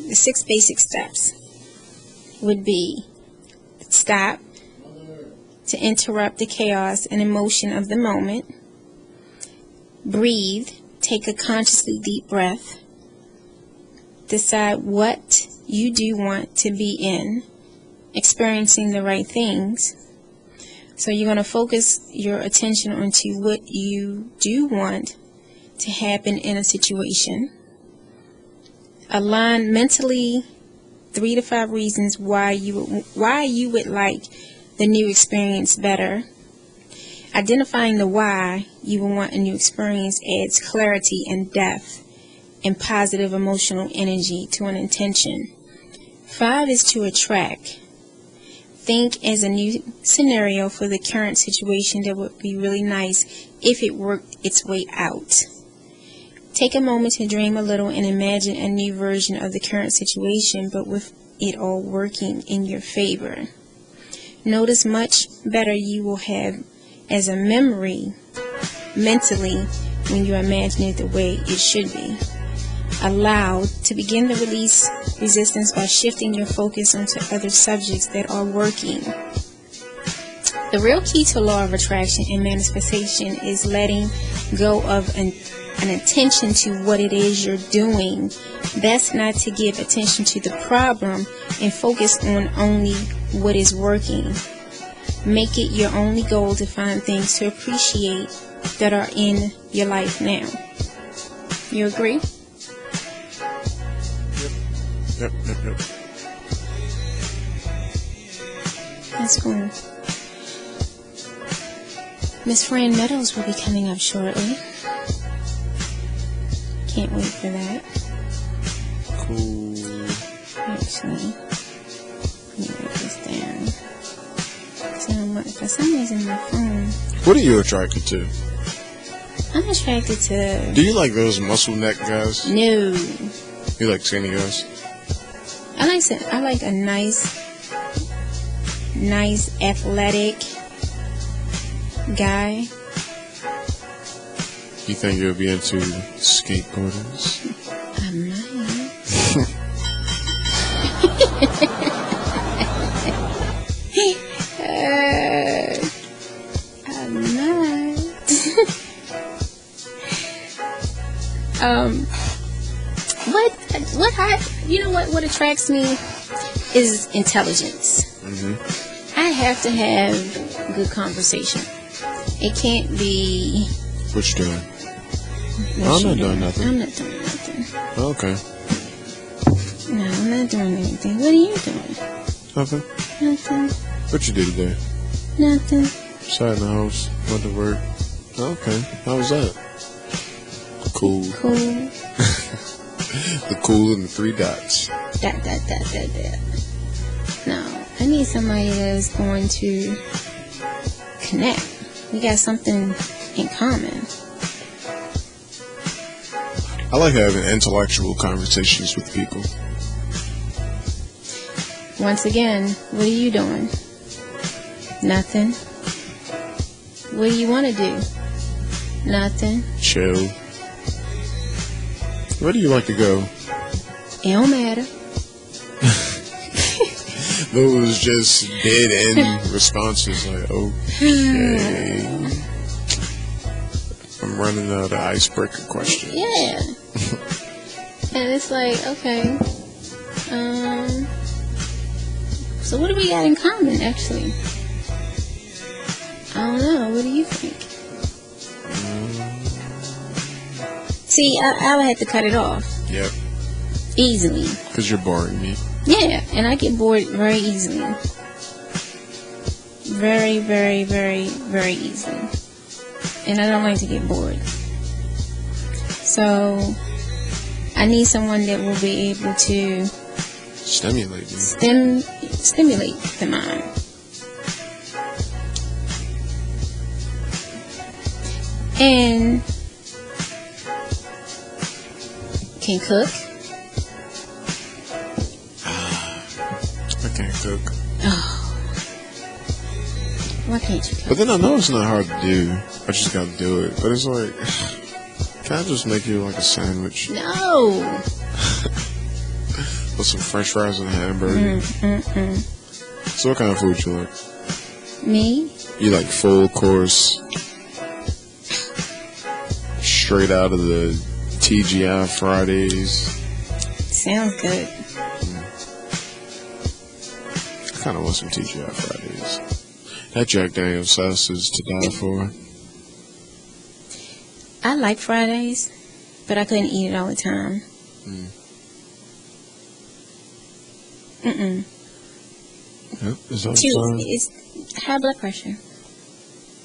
the 6 basic steps would be stop, to interrupt the chaos and emotion of the moment. Breathe. Take a consciously deep breath. Decide what you do want to be in, experiencing the right things. So you're going to focus your attention onto what you do want to happen in a situation. Align mentally 3 to 5 reasons why you would like the new experience better. Identifying the why you will want a new experience adds clarity and depth and positive emotional energy to an intention. 5 is to attract. Think as a new scenario for the current situation that would be really nice if it worked its way out. Take a moment to dream a little and imagine a new version of the current situation, but with it all working in your favor. Notice much better you will have as a memory mentally when you imagine it the way it should be. Allow to begin the release resistance by shifting your focus onto other subjects that are working. The real key to law of attraction and manifestation is letting go of an attention to what it is you're doing. That's not to give attention to the problem and focus on only what is working. Make it your only goal to find things to appreciate that are in your life now. You agree? Yep. That's cool. Miss Fran Meadows will be coming up shortly. Can't wait for that. Cool. Actually, let me write this down. For some reason, my phone. What are you attracted to? I'm attracted to. Do you like those muscle neck guys? No. You like skinny guys? I like a nice athletic guy. You think you'll be into skateboarders? I might. I'm not. What attracts me is intelligence. Mm-hmm. I have to have good conversation. It can't be. What you doing? I'm not doing nothing. I'm not doing nothing. Okay. No, I'm not doing anything. What are you doing? Nothing. Nothing. What you do today? Nothing. Sat in the house, went to work. Okay. How was that? Cool. Cool. The cool and the 3 dots. That. No, I need somebody that's going to connect. We got something in common. I like having intellectual conversations with people. Once again, what are you doing? Nothing. What do you want to do? Nothing. Chill. Where do you like to go? It don't matter. Those just dead end responses like, okay. I'm running out of icebreaker questions. Yeah. And it's like, okay. So what do we got in common, actually? I don't know. What do you think? See, I would have to cut it off. Yep. Easily. Because you're boring me. Yeah, and I get bored very easily. Very, very, very, very easily. And I don't like to get bored. So, I need someone that will be able to stimulate me. Stimulate the mind. And can cook. I can't cook. Oh. Why can't you cook? But then I know it's not hard to do. I just gotta do it. But it's like, can I just make you like a sandwich? No. With some french fries and a hamburger. Mm-mm. So what kind of food you like? Me? You like full course, straight out of the TGI Fridays. Sounds good. I kind of want some TGI Fridays. That Jack Daniel's sauce is to die for. I like Fridays, but I couldn't eat it all the time. Mm-mm. Yep, it's almost Two, time. it's high blood pressure.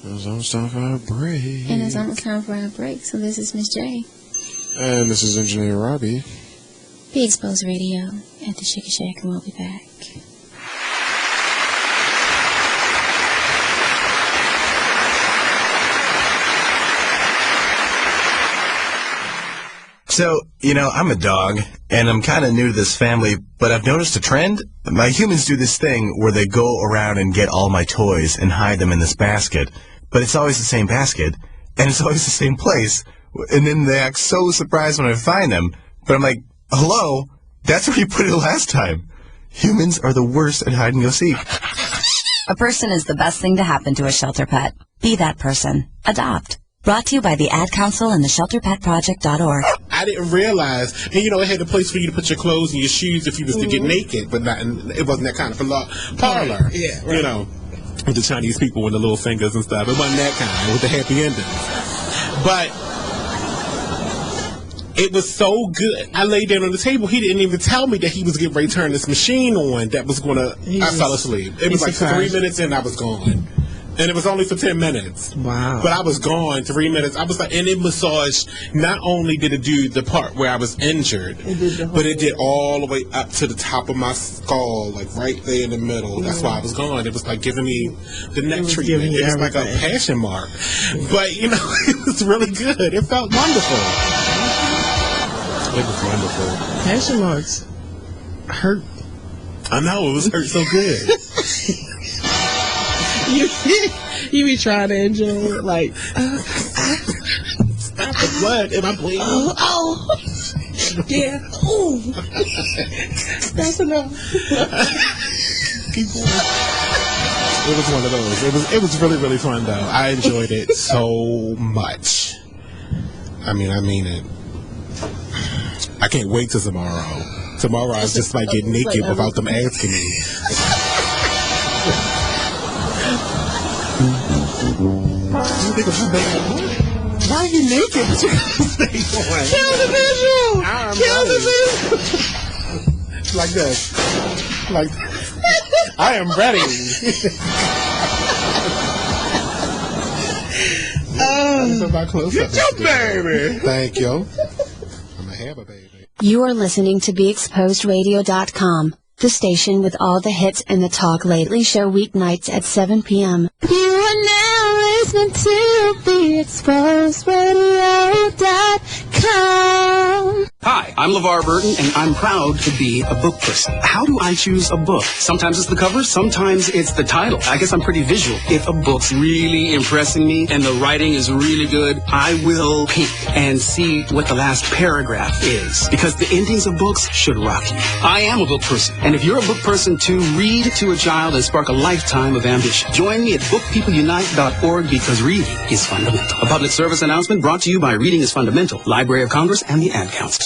It's almost time for our break. And it's almost time for our break. So this is Miss J. And this is Engineer Robbie. Be Exposed Radio at the Shaker Shack, and we'll be back. So, I'm a dog, and I'm kind of new to this family, but I've noticed a trend. My humans do this thing where they go around and get all my toys and hide them in this basket, but it's always the same basket, and it's always the same place, and then they act so surprised when I find them, but I'm like, hello, that's where you put it last time. Humans are the worst at hide and go seek. A person is the best thing to happen to a shelter pet. Be that person. Adopt. Brought to you by the Ad Council and the ShelterPetProject.org. I didn't realize, and it had a place for you to put your clothes and your shoes if you was to get naked, but it wasn't that kind of parlor. Yeah, right. With the Chinese people with the little fingers and stuff. It wasn't that kind with the happy endings. But it was so good. I laid down on the table. He didn't even tell me that he was getting ready to turn this machine on that was going to... I fell asleep. It was like 3 minutes in, I was gone. And it was only for 10 minutes. Wow. But I was gone 3 minutes. I was like, and it massaged, not only did it do the part where I was injured, but it did all the way up to the top of my skull, like right there in the middle. That's why I was gone. It was like giving me the neck treatment. It was like a passion mark. But, it was really good. It felt wonderful. It was wonderful. Passion marks hurt. I know, it was hurt so good. You be trying to enjoy it, like, stop the blood. Am I bleeding? Oh, yeah. Ooh. That's enough. Keep going. It was one of those. It was really, really fun, though. I enjoyed it so much. I mean it. I can't wait till tomorrow. Tomorrow I just might get naked without them asking me. Why are you naked? Kill the visual! Kill the visual! Like this. Like, I am ready. Get your baby. Thank you. I'm gonna have a baby. You are listening to BeExposedRadio.com, the station with all the hits and the Talk Lately show weeknights at 7 p.m. You are now listening to BeExposedRadio.com. Hi, I'm LeVar Burton, and I'm proud to be a book person. How do I choose a book? Sometimes it's the cover, sometimes it's the title. I guess I'm pretty visual. If a book's really impressing me and the writing is really good, I will peek and see what the last paragraph is, because the endings of books should rock you. I am a book person, and if you're a book person too, read to a child and spark a lifetime of ambition. Join me at bookpeopleunite.org, because reading is fundamental. A public service announcement brought to you by Reading is Fundamental, Library of Congress, and the Ad Council.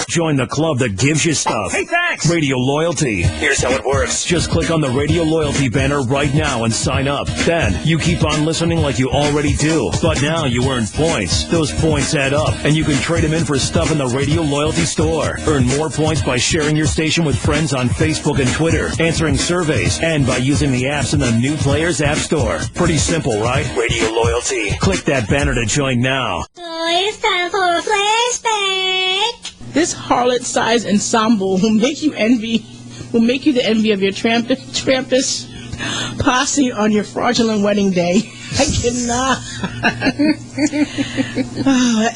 Join the club that gives you stuff. Hey, thanks! Radio Loyalty. Here's how it works. Just click on the Radio Loyalty banner right now and sign up. Then, you keep on listening like you already do. But now you earn points. Those points add up, and you can trade them in for stuff in the Radio Loyalty store. Earn more points by sharing your station with friends on Facebook and Twitter, answering surveys, and by using the apps in the New Players App Store. Pretty simple, right? Radio Loyalty. Click that banner to join now. So it's time for a flashback. This harlot-sized ensemble will make you the envy of your Trampus posse on your fraudulent wedding day. I cannot.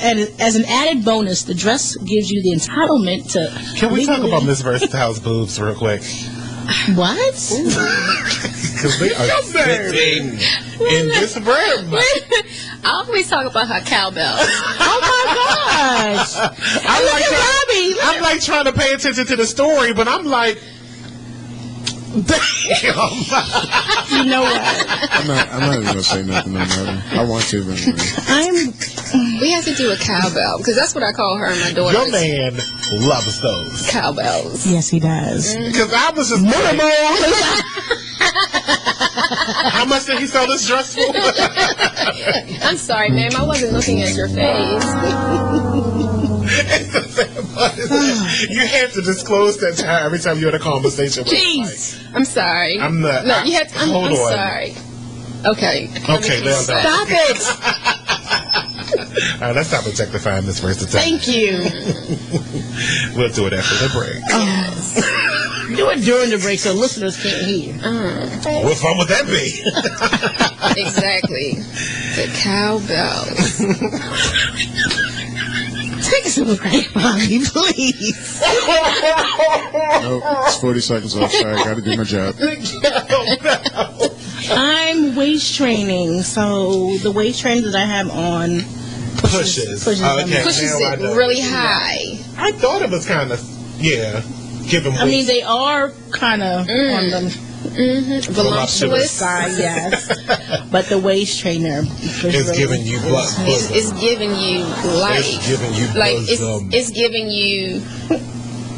And as an added bonus, the dress gives you the entitlement to... Can we talk about Miss Versatile's boobs real quick? What? Because they are fitting in this room. I always talk about her cowbell. Oh my gosh! I'm like trying to pay attention to the story, but I'm like, You know what? I'm not even gonna say nothing no matter. I want to, but anyway. We have to do a cowbell because that's what I call her and my daughter. Your man loves those cowbells. Yes, he does. Because I was just how much did he sell this dress for? I'm sorry, ma'am. I wasn't looking at your face. You have to disclose that to her every time you're in a conversation with her. Jeez. I'm sorry. I'm not. No, you have to. I'm on. sorry. Okay. Okay, now Stop it. All right, let's stop objectifying Miss Versatile. Thank you. We'll do it after the break. Do it during the break so listeners can't hear. What fun would that be? Exactly. The cowbells. Take us to a break, Mommy, please. Nope, it's 40 seconds left. Sorry, I gotta do my job. I'm waist training, so the waist training that I have on pushes pushes it really high. I thought it was kind of, give them. I mean, they are kind of on the voluptuous side, yes. But the waist trainer is really giving you bosom. It's giving you life. It's giving you bosom. It's giving you.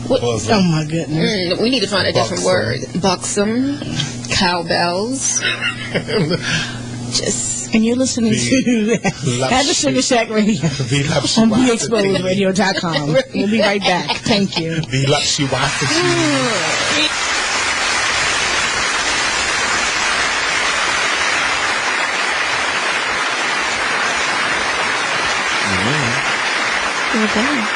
Oh my goodness. We need to find a different word. Buxom, cowbells. And you're listening to At the Sugar Shack Radio on BeExposedRadio.com. We'll be right back. Thank you. We're back.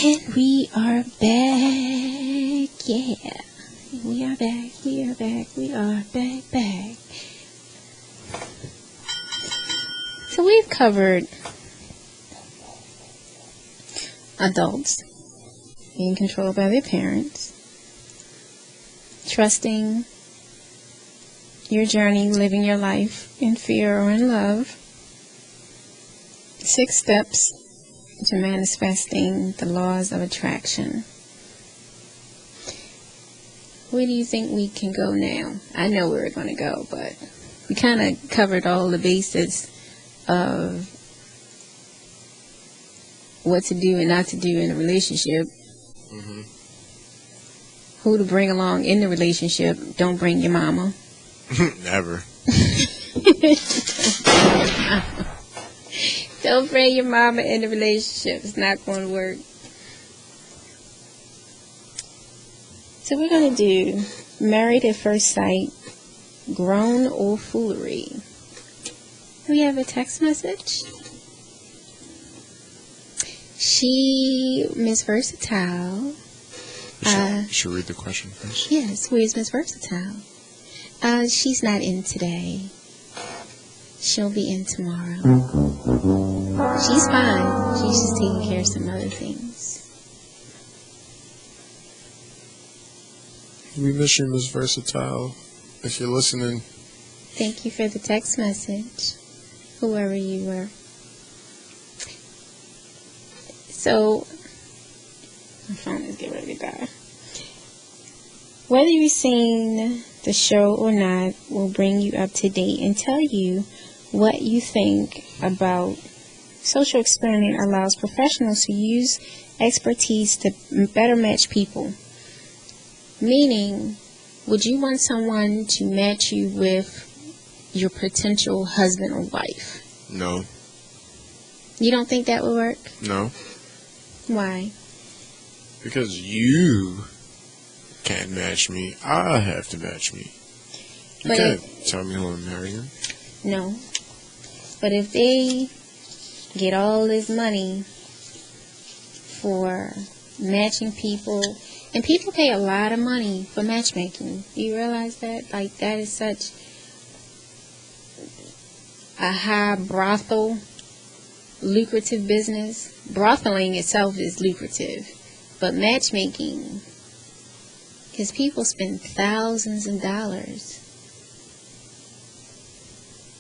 And we are back. Yeah. We are back. We are back. We are back. So we've covered adults being controlled by their parents, trusting your journey, living your life in fear or in love, 6 steps to manifesting the laws of attraction. Where do you think we can go now? I know where we're going to go, but we kind of covered all the bases of what to do and not to do in a relationship. Mm-hmm. Who to bring along in the relationship. Don't bring your mama. Never. Don't bring your mama in the relationship. It's not going to work. So we're going to do Married at First Sight, Grown or Foolery. We have a text message. Miss Versatile. You should read the question first. Yes, where's Miss Versatile? She's not in today. She'll be in tomorrow. She's fine. She's just taking care of some other things. We miss you, Miss Versatile. If you're listening. Thank you for the text message, whoever you were. So, my phone is getting ready to die. Whether you've seen the show or not, will bring you up to date and tell you what you think about social experiment allows professionals to use expertise to better match people. Meaning, would you want someone to match you with your potential husband or wife? No. You don't think that would work? No. Why? Because you can't match me. I have to match me. You can't tell me who I'm marrying. No. But if they get all this money for matching people, and people pay a lot of money for matchmaking. Do you realize that? Like, that is such a high brothel, lucrative business. Brotheling itself is lucrative. But matchmaking, because people spend thousands of dollars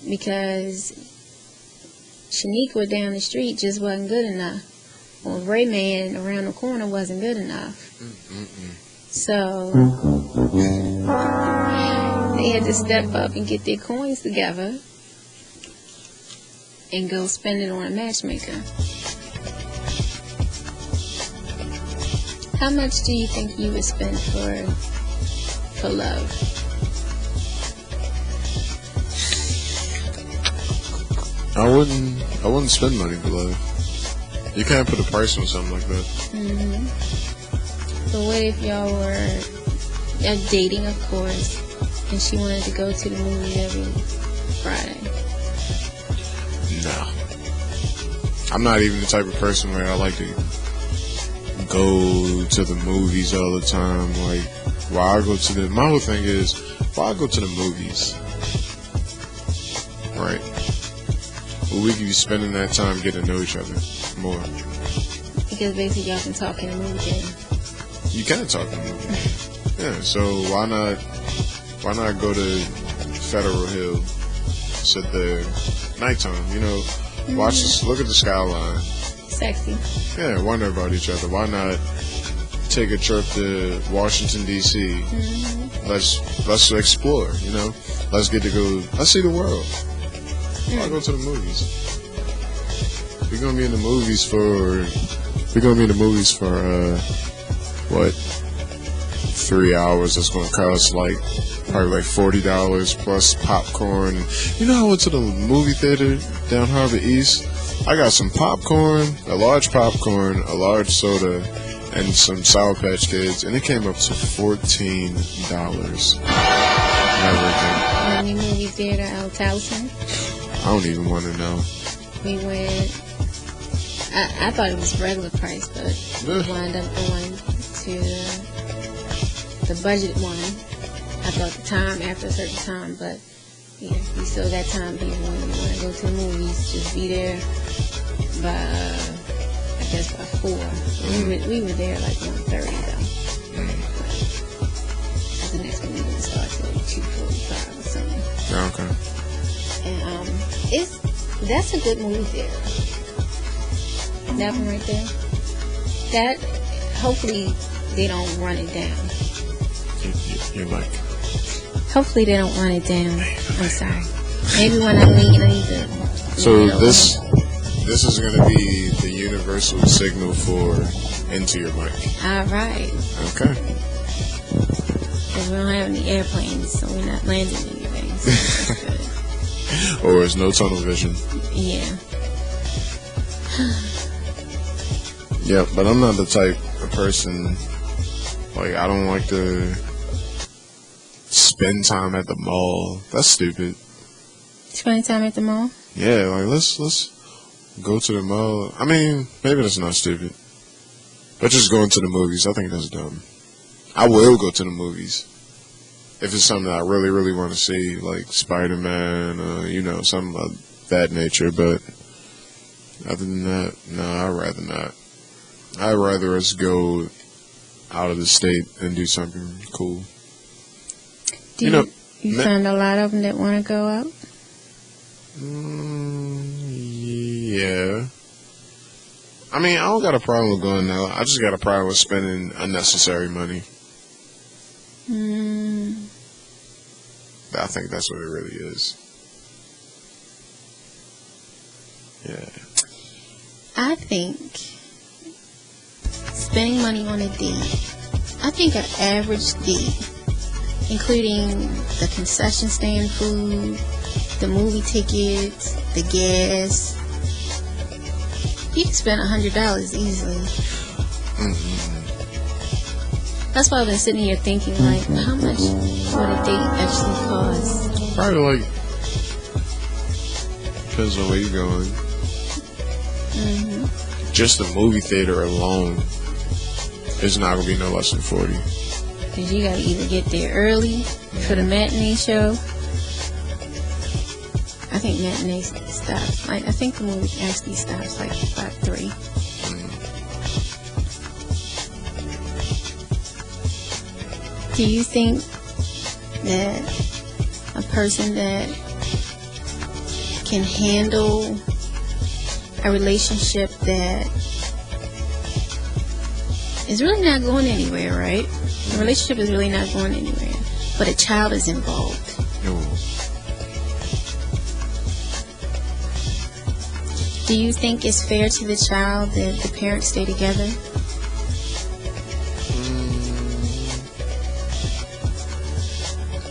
because Shaniqua down the street just wasn't good enough. Or Ray Man around the corner wasn't good enough. So they had to step up and get their coins together and go spend it on a matchmaker. How much do you think you would spend for love? I wouldn't spend money for love. You can't put a price on something like that. Mm-hmm. But what if y'all were dating, of course, and she wanted to go to the movie every Friday? No. I'm not even the type of person where I like to go to the movies all the time. Like, why I go to my whole thing is, why I go to the movies? Right? Well, we could be spending that time getting to know each other more. Because basically y'all can talk in a movie theater. You can talk in a movie. Yeah, so why not go to Federal Hill, sit there, nighttime, watch this, look at the skyline. Sexy. Yeah, wonder about each other. Why not take a trip to Washington, D.C.? Mm-hmm. Let's explore, Let's get to go, let's see the world. Why go to the movies? We're gonna be in the movies for what? 3 hours. That's gonna cost probably $40 plus popcorn. You know, I went to the movie theater down Harbor East. I got some popcorn, a large soda, and some Sour Patch Kids, and it came up to $14. Any movie theater out Towson? I don't even want to know. We went. I thought it was regular price, but we wound up going to the budget one. I thought the time after a certain time, but yeah, we still got time here when you want to go to the movies. Just be there by, I guess by 4. We were there like 1:30 though. The next one didn't start till 2:45 or something. Okay. And that's a good movie theater. That one right there. That, hopefully they don't run it down. You're like. Hopefully they don't run it down. I'm sorry. Maybe when I leave, I need to. So this is going to be the universal signal for into your mic. All right. Okay. Because we don't have any airplanes, so we're not landing anything. So that's good. Or there's no tunnel vision. Yeah. Yeah, but I'm not the type of person, I don't like to spend time at the mall. That's stupid. Spending time at the mall? Yeah, let's go to the mall. I mean, maybe that's not stupid. But just going to the movies, I think that's dumb. I will go to the movies if it's something that I really, really want to see, like Spider-Man, something of that nature. But other than that, no, I'd rather not. I'd rather us go out of the state and do something cool. You found a lot of them that want to go out? Yeah. I mean, I don't got a problem with going out. I just got a problem with spending unnecessary money. I think that's what it really is. Yeah. I think spending money on a date, I think an average date, including the concession stand food, the movie tickets, the gas, you can spend $100 easily. Mm-hmm. That's why I've been sitting here thinking, how much would a date actually cost? Probably depends on where you're going. Mm-hmm. Just the movie theater alone is not going to be no less than $40. Because you got to either get there early for the matinee show. I think matinee stops. I think the movie actually stops about 3. Do you think that a person that can handle a relationship that is really not going anywhere, right? The relationship is really not going anywhere, but a child is involved. No. Do you think it's fair to the child that the parents stay together?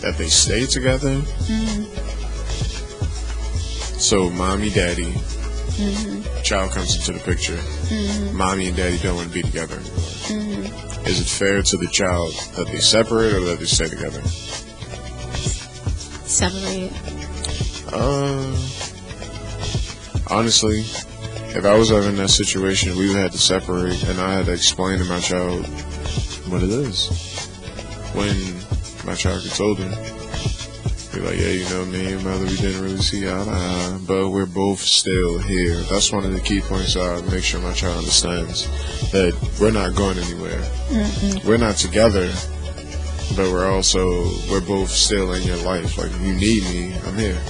That they stay together? Mm-hmm. So, mommy, daddy, Mm-hmm. child comes into the picture. Mm-hmm. Mommy and daddy don't want to be together anymore. Mm-hmm. Is it fair to the child that they separate or that they stay together? Separate. Honestly, if I was ever in that situation, we would have to separate, and I had to explain to my child what it is. When my child gets older, be like, yeah, you know, me and mother, we didn't really see eye to eye, but we're both still here. That's one of the key points I make sure my child understands, that we're not going anywhere. Mm-hmm. We're not together, but we're both still in your life. Like, if you need me, I'm here.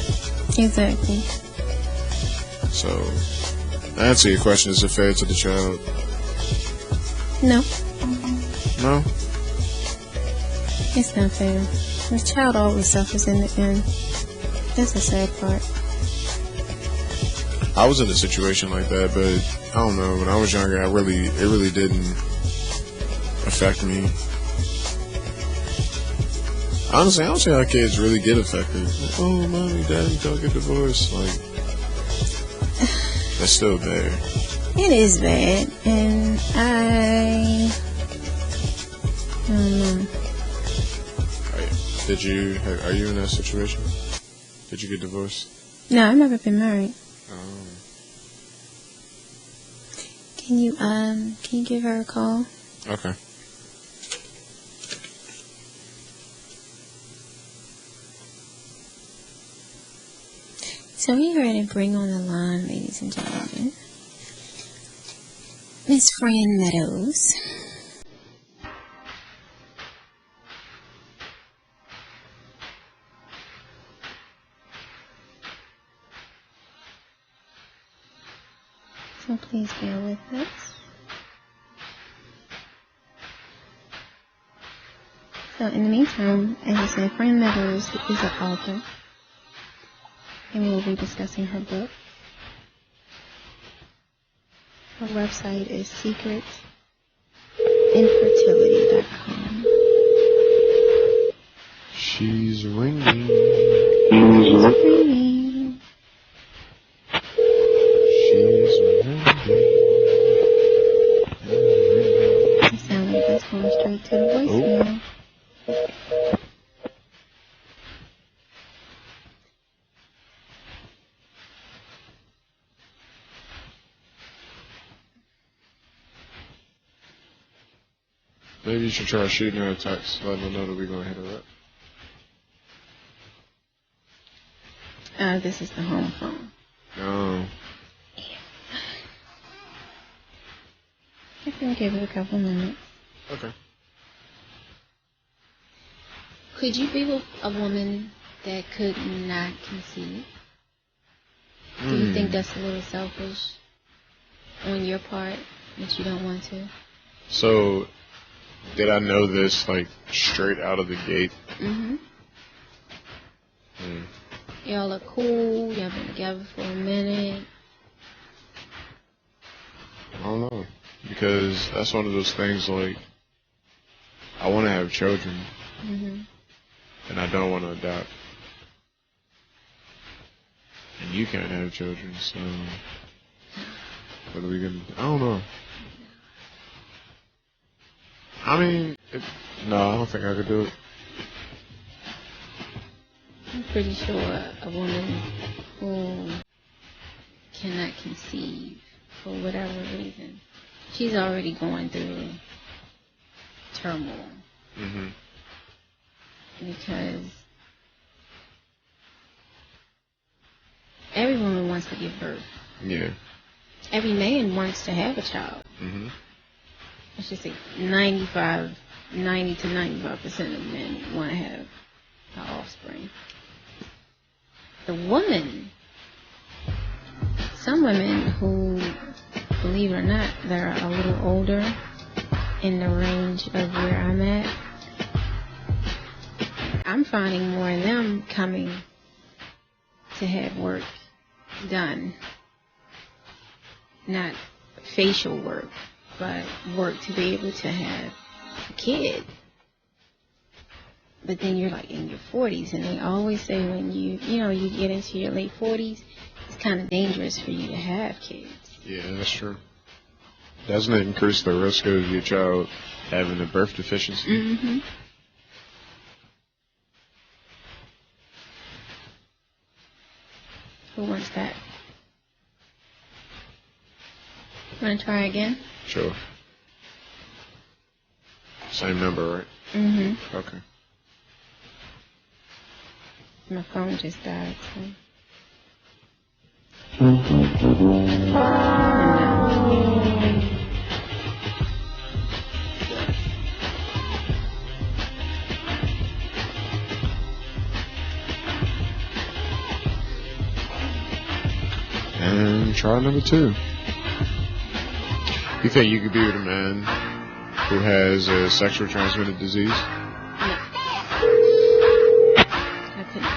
Exactly. So, to answer your question, is it fair to the child? No, No? it's not fair. The child always suffers in the end. That's the sad part. I was in a situation like that, but I don't know. When I was younger, it really didn't affect me. Honestly, I don't see how kids really get affected. Like, oh, mommy, daddy, don't get divorced. Like, that's still there. It is bad, and I don't know. Are you in that situation? Did you get divorced? No, I've never been married. Oh. Can you give her a call? Okay. So we're ready to bring on the line, ladies and gentlemen, Miss Fran Meadows. So please bear with us. So in the meantime, as I said, Fran Meadows is an author, and we will be discussing her book. Her website is secretsinfertility.com. She's ringing. She's ringing. It sounds like that's going straight to the voicemail. Maybe you should try shooting her a text, letting her know that we're going to hit her up. This is the home phone. No. I can give it a couple minutes. Okay. Could you be with a woman that could not conceive? Do you think that's a little selfish on your part, that you don't want to? So, did I know this, like, straight out of the gate? Mm-hmm. Y'all are cool. Y'all been together for a minute. I don't know. Because that's one of those things, like, I want to have children. Mm-hmm. And I don't want to adopt. And you can't have children, so what are we going to do? I don't know. I mean, no, I don't think I could do it. I'm pretty sure a woman who cannot conceive for whatever reason, she's already going through turmoil. Mm-hmm. Because every woman wants to give birth. Yeah. Every man wants to have a child. Mm-hmm. I should say 90 to 95% of men want to have an offspring. The woman, some women who, believe it or not, they're a little older in the range of where I'm at, I'm finding more of them coming to have work done. Not facial work, but work to be able to have a kid. But then you're like in your 40s, and they always say when you get into your late 40s, it's kind of dangerous for you to have kids. Yeah, that's true. Doesn't it increase the risk of your child having a birth deficiency? Mm-hmm. Who wants that? Want to try again? Sure. Same number, right? Mm-hmm. Okay. My phone just died, so. And try number 2. You think you could be with a man who has a sexually transmitted disease? No. I couldn't.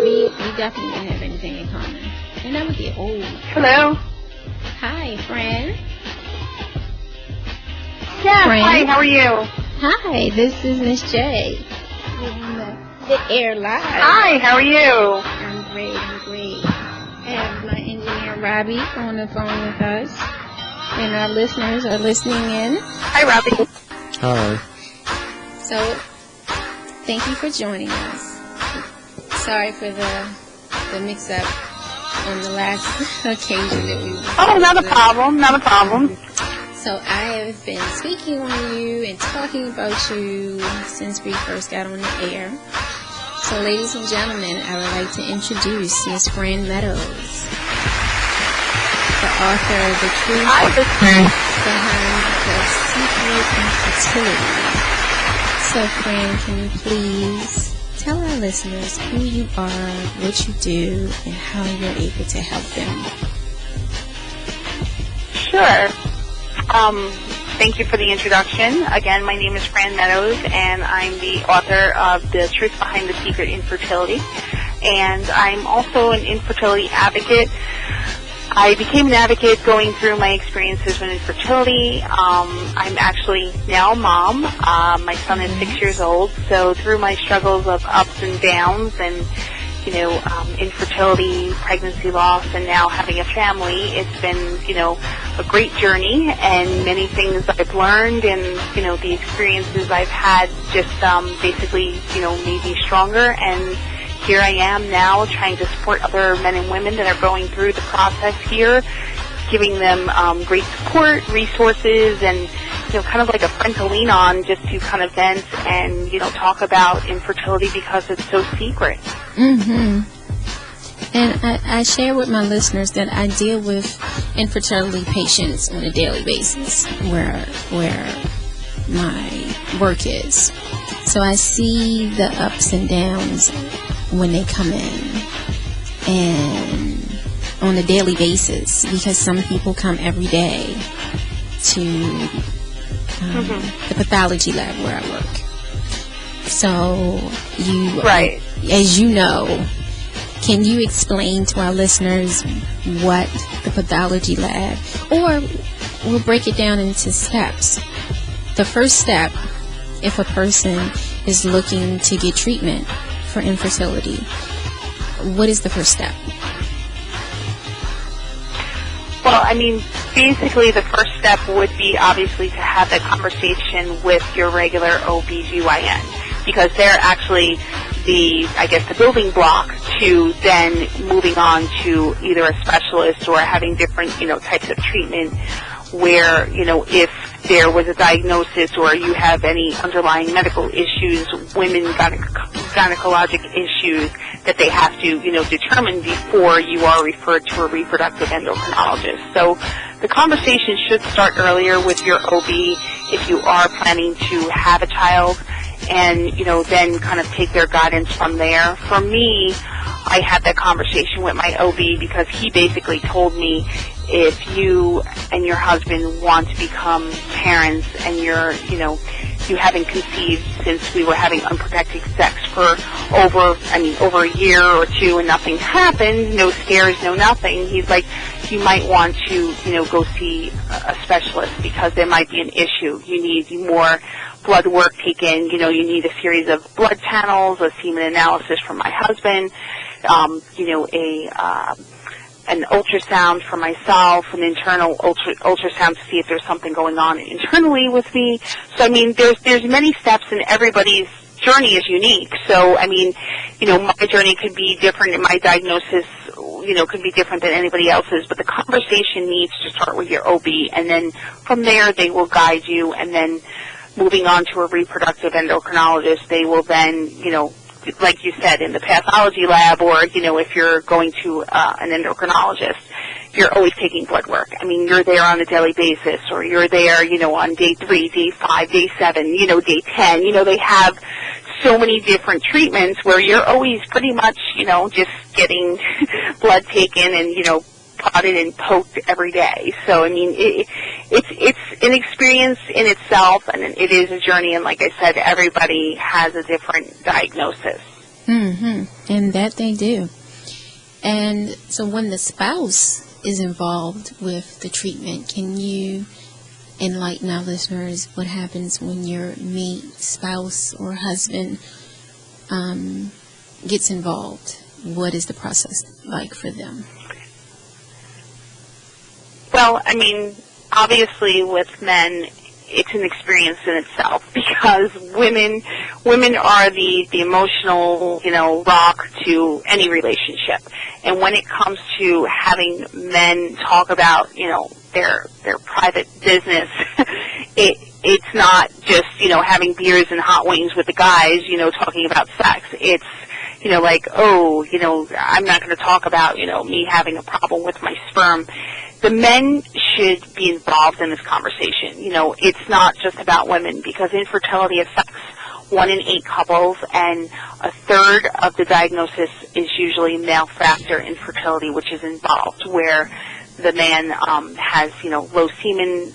We definitely don't have anything in common. And I would get old. Hello. Hi, friend. Yeah, Friend. hi, how are you? Hi, this is Miss J. On the air live. Hi, how are you? I'm great. I have my engineer Robbie on the phone with us, and our listeners are listening in. Hi, Robbie. Hi. So, thank you for joining us. Sorry for the mix-up on the last occasion that we were. Oh, not a problem, not a problem. So I have been speaking on you and talking about you since we first got on the air. So, ladies and gentlemen, I would like to introduce Miss Fran Meadows, the author of The Truth Behind the Secret Infertility. So, Fran, can you please tell our listeners who you are, what you do, and how you're able to help them? Sure. Thank you for the introduction. Again, my name is Fran Meadows, and I'm the author of The Truth Behind the Secret Infertility. And I'm also an infertility advocate. I became an advocate going through my experiences with infertility. I'm actually now a mom. My son is 6 years old, so through my struggles of ups and downs and infertility, pregnancy loss, and now having a family, it's been, a great journey, and many things I've learned and, the experiences I've had just basically, made me stronger. And here I am now trying to support other men and women that are going through the process here, giving them great support, resources, and kind of like a friend to lean on just to kind of vent and, talk about infertility because it's so secret. Mm-hmm. And I share with my listeners that I deal with infertility patients on a daily basis where my work is. So I see the ups and downs when they come in and on a daily basis, because some people come every day to the pathology lab where I work. So right. As you know, can you explain to our listeners what the pathology lab, or we'll break it down into steps. The first step, if a person is looking to get treatment for infertility, what is the first step? Well, basically the first step would be obviously to have that conversation with your regular OBGYN, because they're actually the building block to then moving on to either a specialist or having different, types of treatment where, if there was a diagnosis or you have any underlying medical issues, women gynecologic issues that they have to, determine before you are referred to a reproductive endocrinologist. So the conversation should start earlier with your OB if you are planning to have a child, and, then kind of take their guidance from there. For me, I had that conversation with my OB because he basically told me, if you and your husband want to become parents and you're, you haven't conceived since we were having unprotected sex for over a year or two and nothing happened, no scares, no nothing, he's like, you might want to, go see a specialist because there might be an issue. You need more blood work taken, you need a series of blood panels, a semen analysis from my husband, an ultrasound for myself, an internal ultrasound to see if there's something going on internally with me. So, there's many steps, and everybody's journey is unique. So, my journey could be different, and my diagnosis, could be different than anybody else's, but the conversation needs to start with your OB, and then from there they will guide you, and then moving on to a reproductive endocrinologist, they will then, like you said, in the pathology lab, or, if you're going to an endocrinologist, you're always taking blood work. You're there on a daily basis, or you're there, on day 3, day 5, day 7, day 10. They have so many different treatments where you're always pretty much, just getting blood taken and, prodded and poked every day. So, it's an experience in itself, and it is a journey, and like I said, everybody has a different diagnosis. And that they do. And so when the spouse is involved with the treatment, can you enlighten our listeners what happens when your mate, spouse, or husband gets involved? What is the process like for them? Well, obviously with men, it's an experience in itself, because women are the emotional, rock to any relationship. And when it comes to having men talk about, their private business, it's not just, having beers and hot wings with the guys, talking about sex. It's, I'm not going to talk about, me having a problem with my sperm. The men should be involved in this conversation. It's not just about women, because infertility affects 1 in 8 couples, and a third of the diagnosis is usually male factor infertility, which is involved, where the man has, low semen,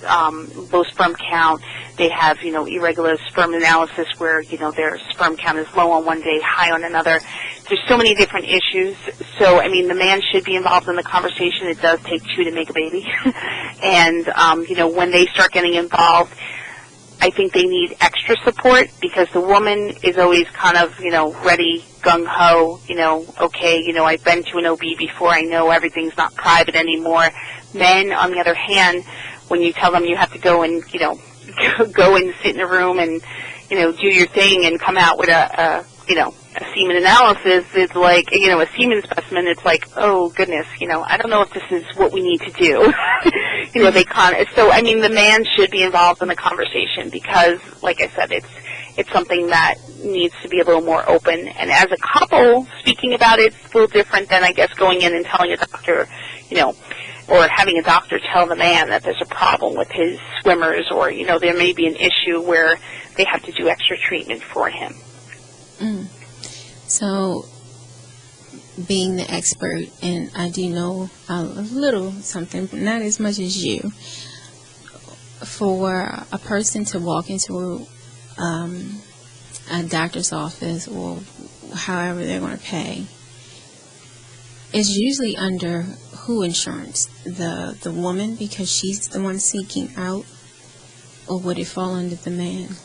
low sperm count. They have, irregular sperm analysis where, their sperm count is low on one day, high on another. There's so many different issues. So, the man should be involved in the conversation. It does take 2 to make a baby. And, when they start getting involved, I think they need extra support, because the woman is always kind of, ready, gung-ho, okay, I've been to an OB before, I know everything's not private anymore. Men, on the other hand, when you tell them you have to go and, go and sit in a room and, do your thing and come out with a semen analysis, it's like, a semen specimen, it's like, oh goodness, I don't know if this is what we need to do. They can't, so, the man should be involved in the conversation, because, like I said, it's something that needs to be a little more open. And as a couple, speaking about it, it's a little different than, I guess, going in and telling a doctor, or having a doctor tell the man that there's a problem with his swimmers, or, there may be an issue where they have to do extra treatment for him. So, being the expert, and I do know a little something, but not as much as you, for a person to walk into a doctor's office, or however they're going to pay, is usually under who insurance? The woman, because she's the one seeking out, or would it fall under the man?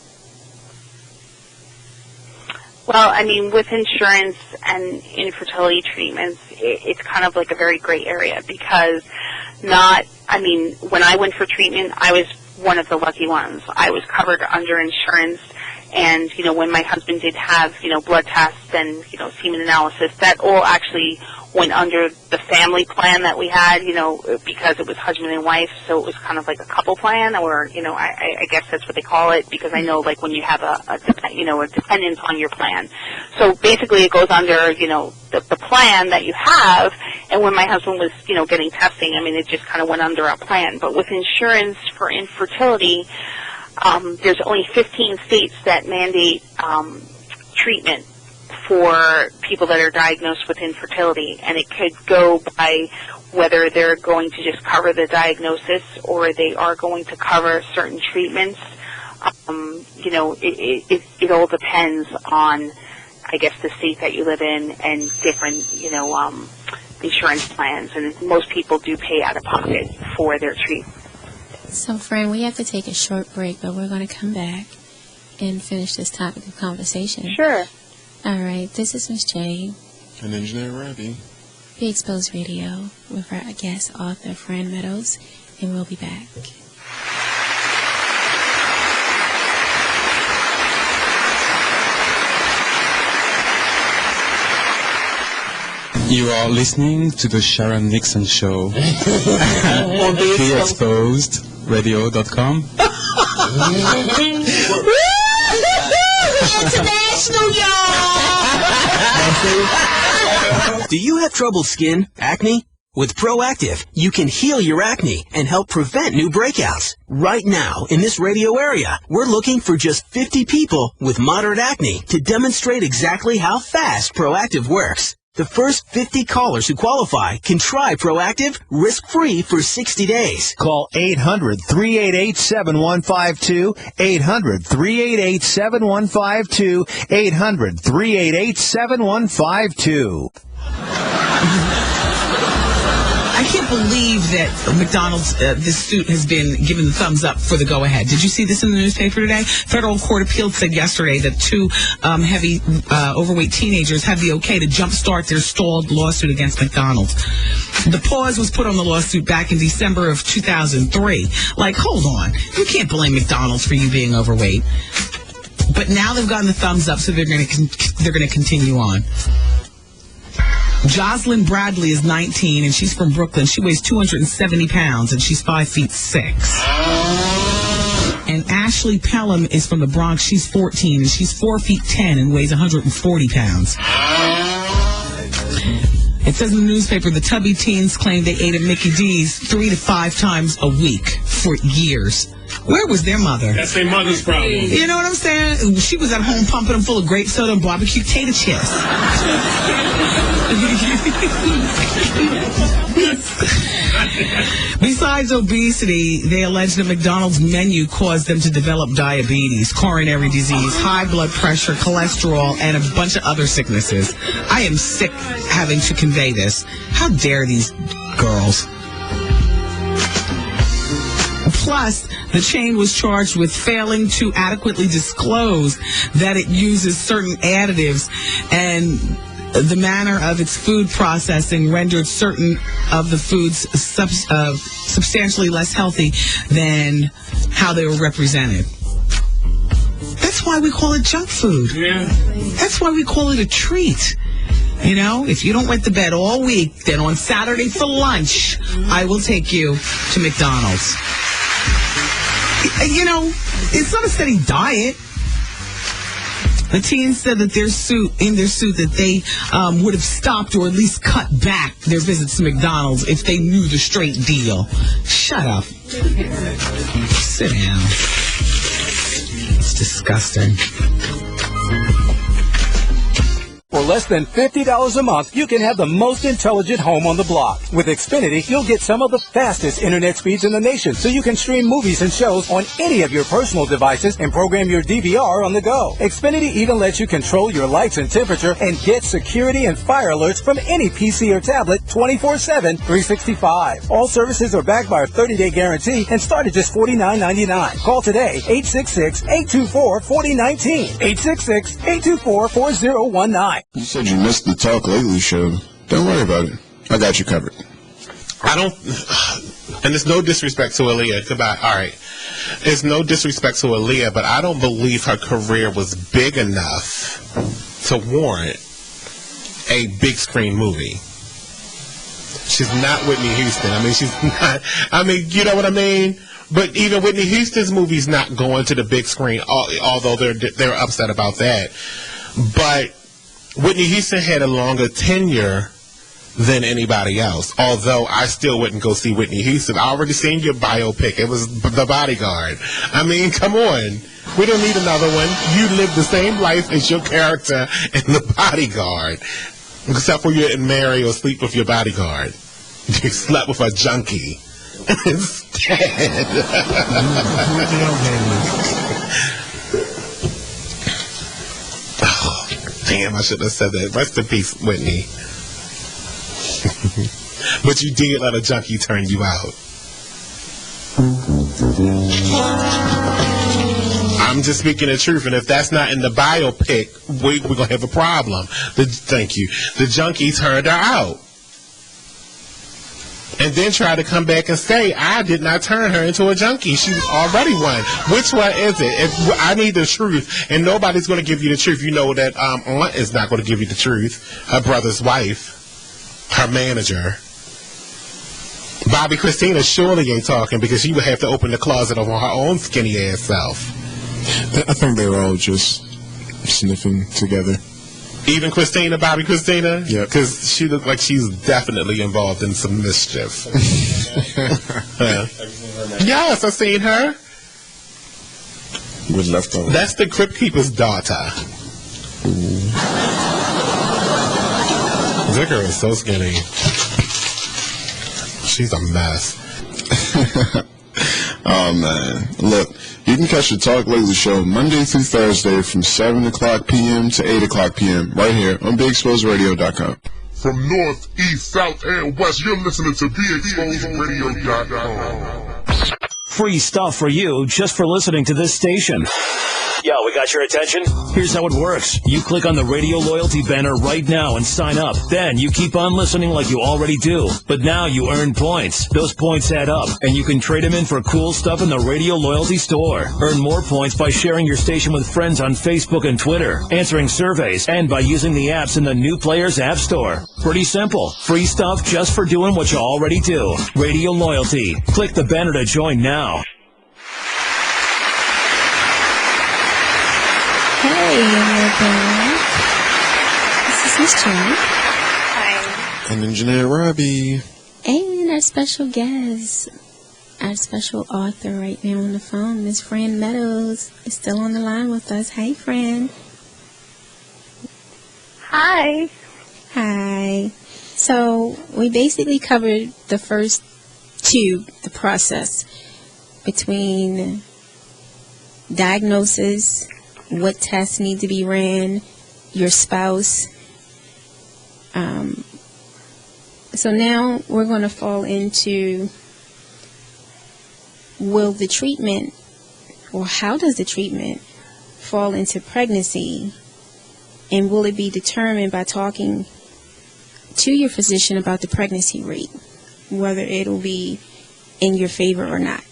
Well, with insurance and infertility treatments, it's kind of like a very gray area, because when I went for treatment, I was one of the lucky ones. I was covered under insurance, and, when my husband did have, blood tests and, semen analysis, that all actually went under the family plan that we had, because it was husband and wife, so it was kind of like a couple plan, or, I guess that's what they call it, because I know, like, when you have a dependent on your plan. So basically it goes under, the plan that you have, and when my husband was, getting testing, it just kind of went under our plan. But with insurance for infertility, there's only 15 states that mandate treatment for people that are diagnosed with infertility, and it could go by whether they're going to just cover the diagnosis or they are going to cover certain treatments. you know, it all depends on, I guess, the state that you live in and different, you know, insurance plans. And most people do pay out of pocket for their treatment. So, friend, we have to take a short break, but we're going to come back and finish this topic of conversation. Sure. All right. This is Miss J. And Engineer Ravi. Be Exposed Radio with our guest author, Fran Meadows, and we'll be back. You are listening to the Sharon Nixon Show. Be Exposed Radio.com. International, y'all! Do you have troubled skin, acne? With Proactive, you can heal your acne and help prevent new breakouts. Right now, in this radio area, we're looking for just 50 people with moderate acne to demonstrate exactly how fast Proactive works. The first 50 callers who qualify can try Proactive risk-free for 60 days. Call 800-388-7152, 800-388-7152, 800-388-7152. I can't believe that McDonald's, this suit has been given the thumbs up for the go-ahead. Did you see this in the newspaper today? Federal Court of Appeals said yesterday that two heavy, overweight teenagers have the okay to jumpstart their stalled lawsuit against McDonald's. The pause was put on the lawsuit back in December of 2003. Like, hold on. You can't blame McDonald's for you being overweight. But now they've gotten the thumbs up, so they're going to continue on. Jocelyn Bradley is 19, and she's from Brooklyn. She weighs 270 pounds, and she's 5'6". And Ashley Pelham is from the Bronx. She's 14, and she's 4'10", and weighs 140 pounds. It says in the newspaper, the tubby teens claim they ate at Mickey D's 3 to 5 times a week for years. Where was their mother? That's their mother's problem. You know what I'm saying? She was at home pumping them full of grape soda and barbecue potato chips. Besides obesity, they allege that McDonald's menu caused them to develop diabetes, coronary disease, high blood pressure, cholesterol, and a bunch of other sicknesses. I am sick having to convey this. How dare these girls? Plus, the chain was charged with failing to adequately disclose that it uses certain additives, and the manner of its food processing rendered certain of the foods substantially less healthy than how they were represented. That's why we call it junk food. Yeah. That's why we call it a treat. You know, if you don't went to bed all week, then on Saturday for lunch, I will take you to McDonald's. You know, it's not a steady diet. The teens said that in their suit that they would have stopped or at least cut back their visits to McDonald's if they knew the straight deal. Shut up. Sit down. It's disgusting. For less than $50 a month, you can have the most intelligent home on the block. With Xfinity, you'll get some of the fastest internet speeds in the nation, so you can stream movies and shows on any of your personal devices and program your DVR on the go. Xfinity even lets you control your lights and temperature and get security and fire alerts from any PC or tablet 24/7, 365. All services are backed by a 30-day guarantee and start at just $49.99. Call today, 866-824-4019, 866-824-4019. You said you missed the Talk Lately show. Don't worry about it. I got you covered. I don't, and it's no disrespect to Aaliyah. Goodbye. All right. It's no disrespect to Aaliyah, but I don't believe her career was big enough to warrant a big screen movie. She's not Whitney Houston. I mean, she's not, I mean, you know what I mean? But even Whitney Houston's movie's not going to the big screen, although they're upset about that. But Whitney Houston had a longer tenure than anybody else, although I still wouldn't go see Whitney Houston. I already seen your biopic. It was The Bodyguard. I mean, come on. We don't need another one. You live the same life as your character in The Bodyguard, except for you didn't marry or sleep with your bodyguard. You slept with a junkie instead. Damn, I should have said that. Rest in peace, Whitney. But you did let a junkie turn you out. I'm just speaking the truth, and if that's not in the biopic, we're going to have a problem. Thank you. The junkie turned her out. And then tried to come back and say, I did not turn her into a junkie. She was already one. Which one is it? If I need the truth, and nobody's going to give you the truth. You know that Aunt is not going to give you the truth. Her brother's wife, her manager. Bobby Christina surely ain't talking because she would have to open the closet of her own skinny ass self. I think they were all just sniffing together. Even Christina, Bobby Christina? Yeah. Because she looked like she's definitely involved in some mischief. Yes, I've seen her. With leftovers. That's the Crypt Keeper's daughter. That girl is so skinny. She's a mess. Oh, man. Look, you can catch the Talk Lately Show Monday through Thursday from 7 o'clock p.m. to 8 o'clock p.m. right here on BeExposedRadio.com. From north, east, south, and west, you're listening to BeExposedRadio.com. Free stuff for you just for listening to this station. Yo, we got your attention? Here's how it works. You click on the radio loyalty banner right now and sign up. Then you keep on listening like you already do. But now you earn points. Those points add up, and you can trade them in for cool stuff in the radio loyalty store. Earn more points by sharing your station with friends on Facebook and Twitter, answering surveys, and by using the apps in the New Players App Store. Pretty simple. Free stuff just for doing what you already do. Radio loyalty. Click the banner to join now. Hey, we're back. This is Miss Jen. Hi. And Engineer Robbie. And our special guest, our special author right now on the phone, Miss Fran Meadows, is still on the line with us. Hey, Fran. Hi. Hi. So we basically covered the first two, the process between diagnosis, what tests need to be ran, your spouse. So now we're going to fall into, will the treatment, or how does the treatment fall into pregnancy, and will it be determined by talking to your physician about the pregnancy rate, whether it'll be in your favor or not?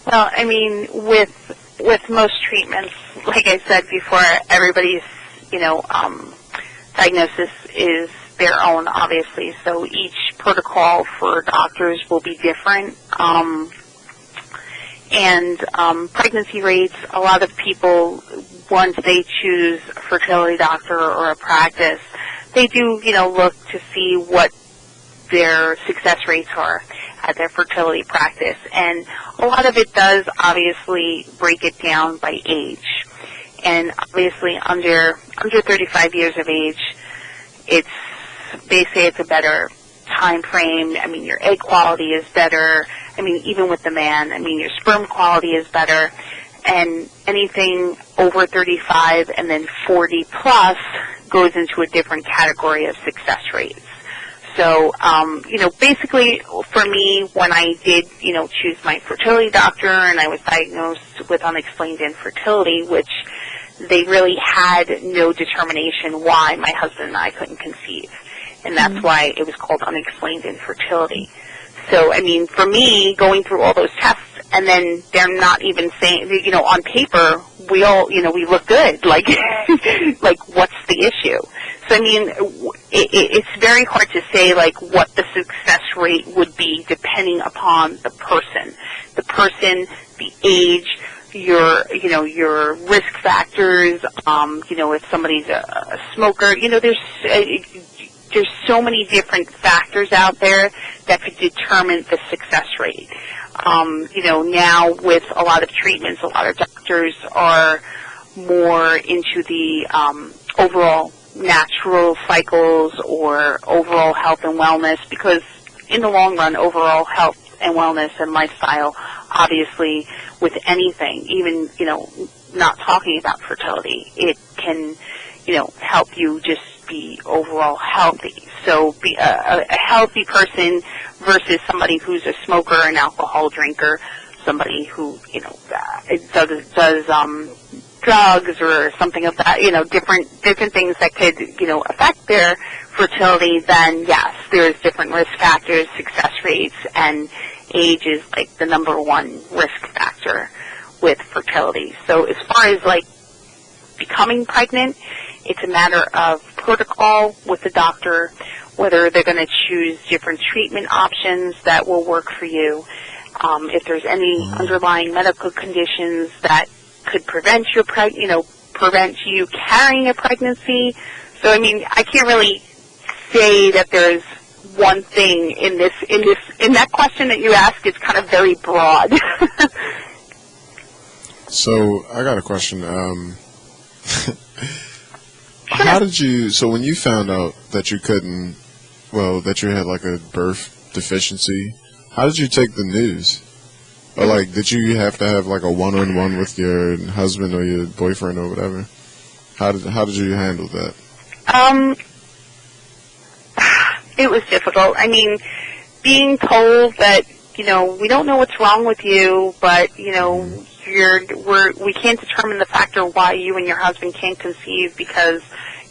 Well, I mean, with most treatments, like I said before, everybody's, diagnosis is their own, obviously. So each protocol for doctors will be different. And pregnancy rates, a lot of people, once they choose a fertility doctor or a practice, they do, look to see what their success rates are at their fertility practice. And a lot of it does obviously break it down by age. And obviously under 35 years of age, they say it's a better time frame. I mean, your egg quality is better. I mean, even with the man, your sperm quality is better. And anything over 35 and then 40 plus goes into a different category of success rates. So, basically for me, when I did, choose my fertility doctor and I was diagnosed with unexplained infertility, which they really had no determination why my husband and I couldn't conceive. And that's why it was called unexplained infertility. So, for me, going through all those tests and then they're not even saying, on paper, we all, we look good. Like, what's the issue? So, it's very hard to say, what the success rate would be depending upon the person, the age, your risk factors, if somebody's a smoker, there's so many different factors out there that could determine the success rate. Now with a lot of treatments, a lot of doctors are more into the overall natural cycles or overall health and wellness, because in the long run, overall health and wellness and lifestyle, obviously with anything, even, not talking about fertility. It can, help you just be overall healthy. So be a healthy person versus somebody who's a smoker, an alcohol drinker, somebody who, does drugs or something of that, different things that could, affect their fertility, then yes, there's different risk factors, success rates, and age is like the number one risk factor with fertility. So as far as like becoming pregnant, it's a matter of protocol with the doctor, whether they're going to choose different treatment options that will work for you. If there's any underlying medical conditions that could prevent you carrying a pregnancy. So I mean, I can't really say that there's one thing in that question that you asked. It's kind of very broad. So I got a question. How did you? So when you found out that you couldn't, that you had like a birth deficiency, how did you take the news? Or like, did you have to have like a one-on-one with your husband or your boyfriend or whatever? How did you handle that? It was difficult. I mean, being told that, we don't know what's wrong with you, but, we can't determine the factor why you and your husband can't conceive because,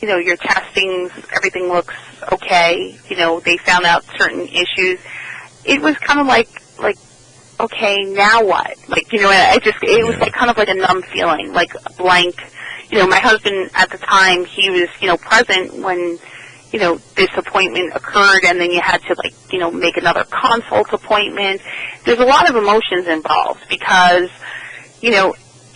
your testings, everything looks okay. They found out certain issues. It was kind of like, okay, now what? Like, it was like kind of like a numb feeling, like a blank. My husband at the time, he was, present when, this appointment occurred, and then you had to, like, make another consult appointment. There's a lot of emotions involved because,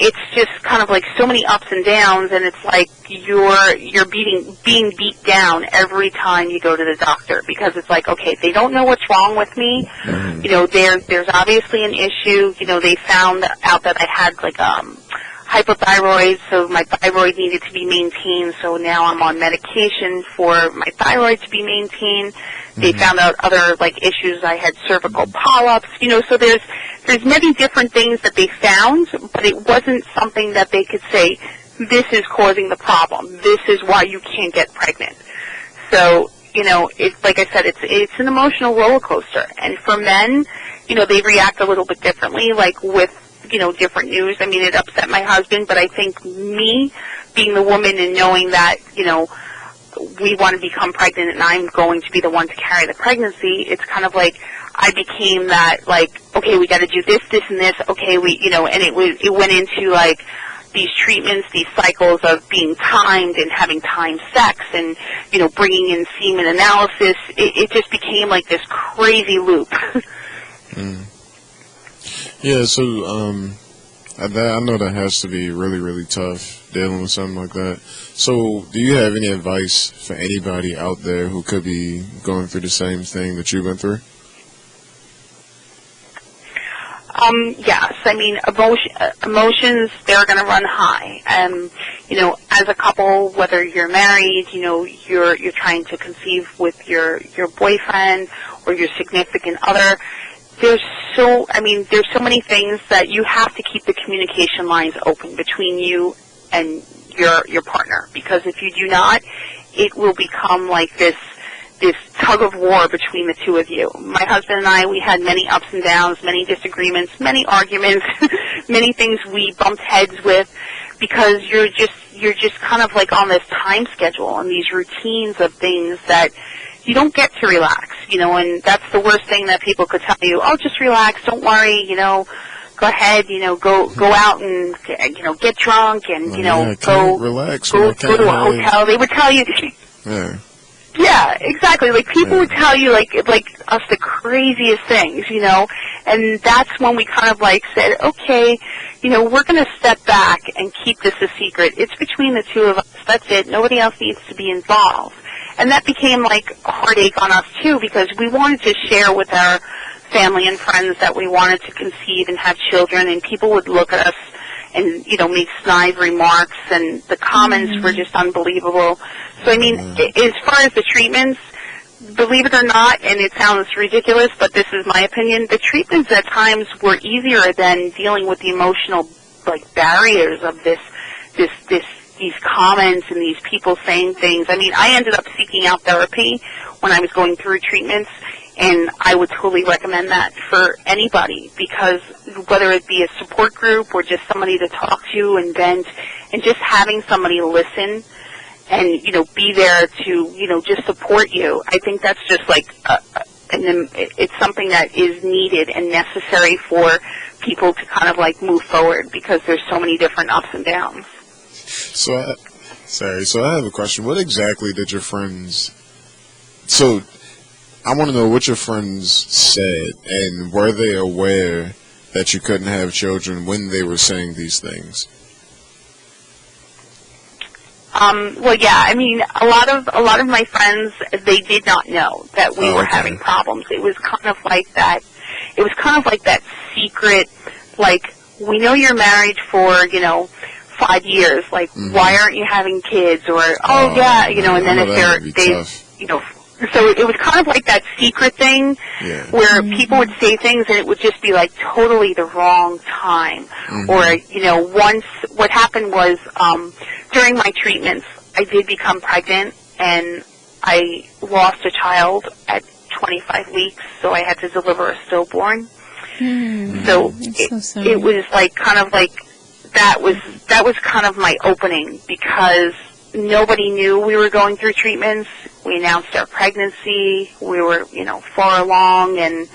it's just kind of like so many ups and downs, and it's like you're being beat down every time you go to the doctor because it's like, okay, they don't know what's wrong with me. There's obviously an issue. They found out that I had like hypothyroid, so my thyroid needed to be maintained, so now I'm on medication for my thyroid to be maintained. They found out other like issues. I had cervical polyps, so there's many different things that they found, but it wasn't something that they could say, this is causing the problem, this is why you can't get pregnant. So, it's like I said, it's an emotional roller coaster, and for men, they react a little bit differently, like with different news. I mean, it upset my husband, but I think me, being the woman and knowing that, we want to become pregnant and I'm going to be the one to carry the pregnancy, it's kind of like I became that, like, okay, we got to do this, this, and this, okay, and it went into, like, these treatments, these cycles of being timed and having timed sex and, bringing in semen analysis. It just became like this crazy loop. Yeah, so I know that has to be really, really tough dealing with something like that. So do you have any advice for anybody out there who could be going through the same thing that you've been through? Yes, I mean, emotions, they're going to run high. As a couple, whether you're married, you're trying to conceive with your boyfriend or your significant other, there's so many things that you have to keep the communication lines open between you and your partner, because if you do not, it will become like this tug of war between the two of you. My husband and I, we had many ups and downs, many disagreements, many arguments, many things we bumped heads with, because you're just kind of like on this time schedule and these routines of things that you don't get to relax, and that's the worst thing that people could tell you. Oh, just relax, don't worry, go ahead, go out and, get drunk and, go relax, go to a hotel. They would tell you. Yeah, exactly. Like, people would tell you, like us, the craziest things, and that's when we kind of, like, said, okay, we're going to step back and keep this a secret. It's between the two of us. That's it. Nobody else needs to be involved. And that became, like, a heartache on us, too, because we wanted to share with our family and friends that we wanted to conceive and have children, and people would look at us and, make snide remarks, and the comments were just unbelievable. So, I mean, as far as the treatments, believe it or not, and it sounds ridiculous, but this is my opinion, the treatments at times were easier than dealing with the emotional like barriers of these comments and these people saying things. I mean, I ended up seeking out therapy when I was going through treatments, and I would totally recommend that for anybody, because whether it be a support group or just somebody to talk to and vent, and just having somebody listen and, you know, be there to, you know, just support you, I think that's just like it's something that is needed and necessary for people to kind of like move forward, because there's so many different ups and downs. So I have a question. What exactly did your friends... So, I want to know what your friends said, and were they aware that you couldn't have children when they were saying these things? Well, yeah, I mean, a lot of my friends, they did not know that we were having problems. It was kind of like that. It was kind of like that secret, like, we know you're married for, you know, 5 years. Like, why aren't you having kids? Or, yeah, you know, and then if they, you know, so it was kind of like that secret thing where people would say things and it would just be like totally the wrong time. Or, you know, once, what happened was, during my treatments, I did become pregnant, and I lost a child at 25 weeks, so I had to deliver a stillborn. So it was like kind of like that was kind of my opening, because nobody knew we were going through treatments. We announced our pregnancy. We were, you know, far along, and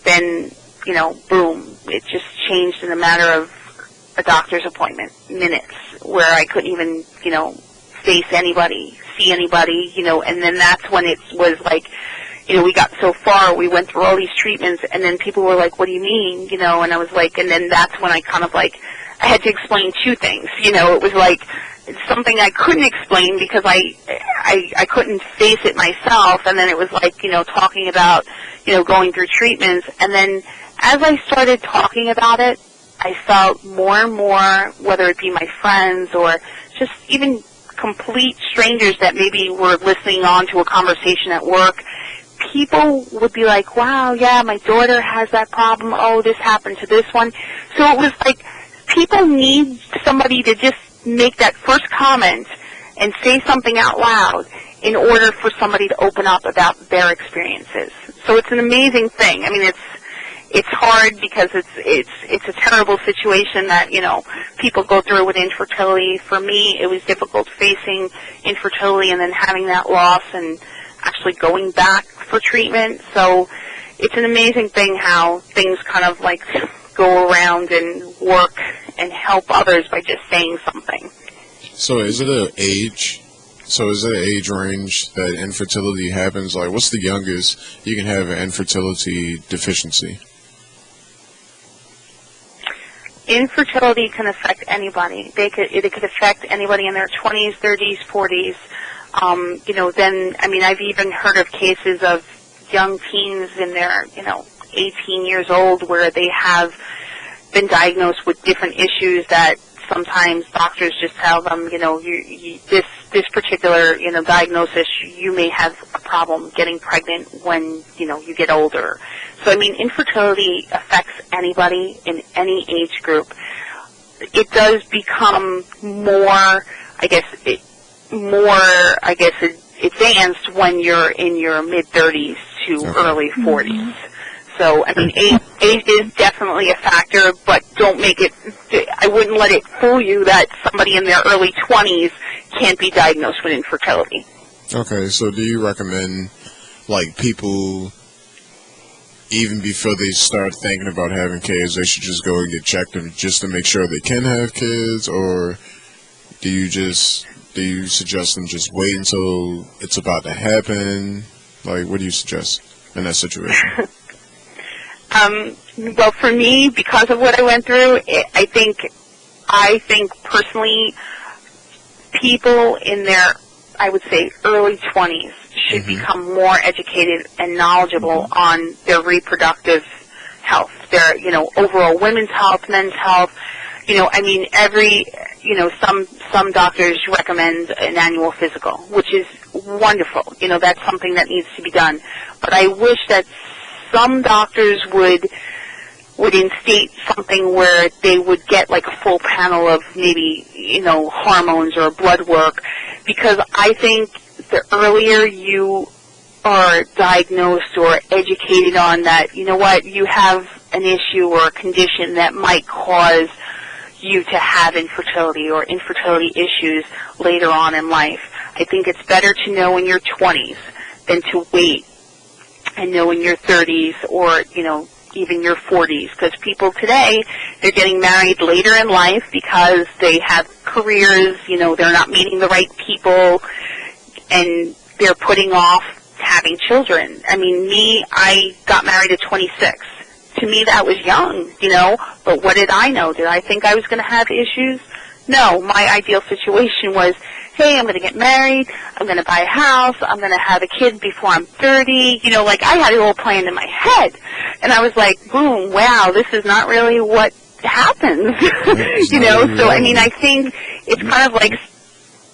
then, you know, boom, it just changed in a matter of a doctor's appointment, minutes, where I couldn't even, you know, face anybody, see anybody, you know, and then that's when it was like, you know, we got so far, we went through all these treatments, and then people were like, what do you mean, you know, and I was like, and then that's when I kind of like, I had to explain two things, you know, it was like something I couldn't explain because I couldn't face it myself, and then it was like, you know, talking about, you know, going through treatments, and then as I started talking about it, I felt more and more, whether it be my friends or just even complete strangers that maybe were listening on to a conversation at work, people would be like, wow, yeah, my daughter has that problem. Oh, this happened to this one. So it was like people need somebody to just make that first comment and say something out loud in order for somebody to open up about their experiences. So it's an amazing thing. I mean, it's hard because it's a terrible situation that, you know, people go through with infertility. For me, it was difficult facing infertility and then having that loss and actually going back for treatment. So it's an amazing thing how things kind of like go around and work and help others by just saying something. So is it an age? So is there an age range that infertility happens? Like, what's the youngest you can have an infertility deficiency? Infertility can affect anybody. It could affect anybody in their 20s, 30s, 40s. You know, then, I mean, I've even heard of cases of young teens in their, you know, 18 years old where they have been diagnosed with different issues that sometimes doctors just tell them, you know, this particular, you know, diagnosis, you may have a problem getting pregnant when, you know, you get older. So, I mean, infertility affects anybody in any age group. It does become more, advanced when you're in your mid-30s to early 40s. So, I mean, age is definitely a factor, but don't make it, I wouldn't let it fool you that somebody in their early 20s can't be diagnosed with infertility. Okay, so do you recommend, like, people, even before they start thinking about having kids, they should just go and get checked just to make sure they can have kids, or do you suggest them just wait until it's about to happen? Like, what do you suggest in that situation? Well, for me, because of what I went through, I think personally, people in their, I would say, early 20s should become more educated and knowledgeable on their reproductive health, their, you know, overall women's health, men's health. You know, I mean, some doctors recommend an annual physical, which is wonderful. You know, that's something that needs to be done. But I wish that some doctors would would instate something where they would get like a full panel of maybe, hormones or blood work, because I think the earlier you are diagnosed or educated on that, you know what, you have an issue or a condition that might cause you to have infertility or infertility issues later on in life. I think it's better to know in your 20s than to wait and know in your 30s or, even your 40s, because people today, they're getting married later in life because they have careers, they're not meeting the right people, and they're putting off having children. I mean, I got married at 26. To me, that was young, but what did I know? Did I think I was going to have issues? No, my ideal situation was, hey, I'm going to get married, I'm going to buy a house, I'm going to have a kid before I'm 30, I had it all planned in my head. And I was like, boom, wow, this is not really what happens, so I mean, I think it's kind of like,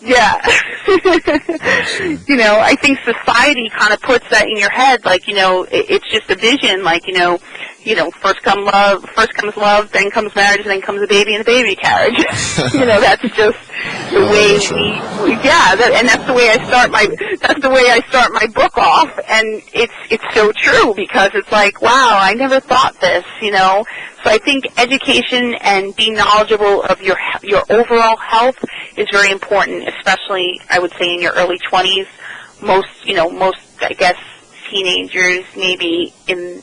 yeah, I think society kind of puts that in your head, like, it's just a vision, like, first comes love, then comes marriage, and then comes a baby in a baby carriage. That's just the way and that's the way I start my book off, and it's so true, because it's like, wow, I never thought this, So I think education and being knowledgeable of your overall health is very important, especially, I would say, in your early 20s. Most, I guess, teenagers, maybe in,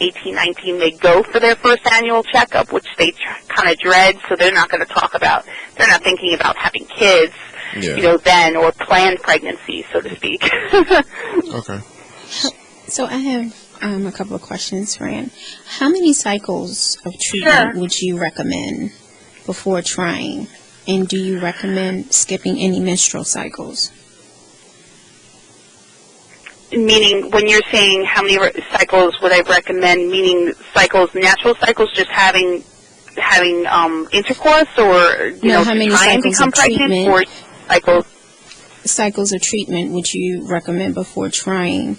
18, 19, they go for their first annual checkup, which they kind of dread, so they're not thinking about having kids, then, or planned pregnancy, so to speak. Okay. So I have a couple of questions, Fran. How many cycles of treatment would you recommend before trying? And do you recommend skipping any menstrual cycles? Meaning, when you're saying how many cycles would I recommend, meaning cycles, natural cycles, just having intercourse, or how many trying to become pregnant, or cycles of treatment would you recommend before trying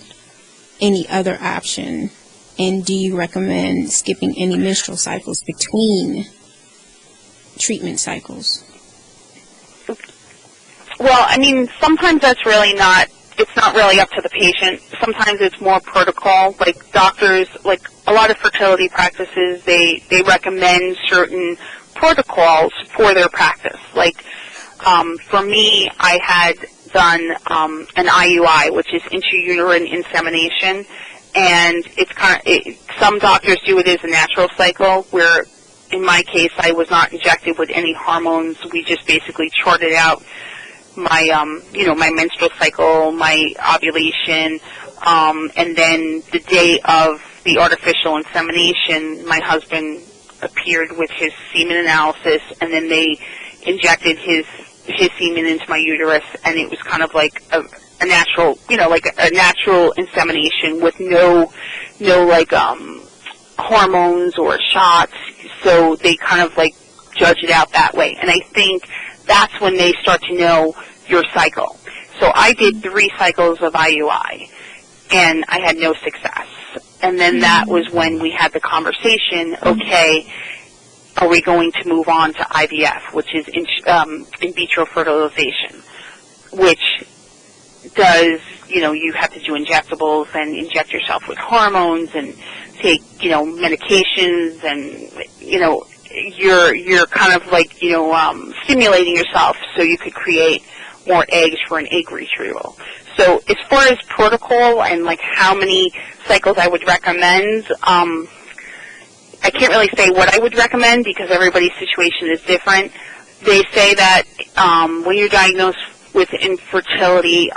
any other option? And do you recommend skipping any menstrual cycles between treatment cycles? Well, I mean, sometimes that's really not. It's not really up to the patient. Sometimes it's more protocol. Like doctors, like a lot of fertility practices, they recommend certain protocols for their practice. Like for me, I had done an IUI, which is intrauterine insemination, and it's some doctors do it as a natural cycle, where in my case I was not injected with any hormones. We just basically charted out my my menstrual cycle, my ovulation, and then the day of the artificial insemination, my husband appeared with his semen analysis, and then they injected his semen into my uterus, and it was kind of like a natural, like a natural insemination with no hormones or shots. So they kind of like judge it out that way, and I think that's when they start to know your cycle. So I did 3 cycles of IUI, and I had no success. And then that was when we had the conversation, okay, are we going to move on to IVF, which is in vitro fertilization, which does, you have to do injectables and inject yourself with hormones and take, medications, and, you're kind of like, stimulating yourself so you could create more eggs for an egg retrieval. So as far as protocol and like how many cycles I would recommend, I can't really say what I would recommend because everybody's situation is different. They say that when you're diagnosed with infertility,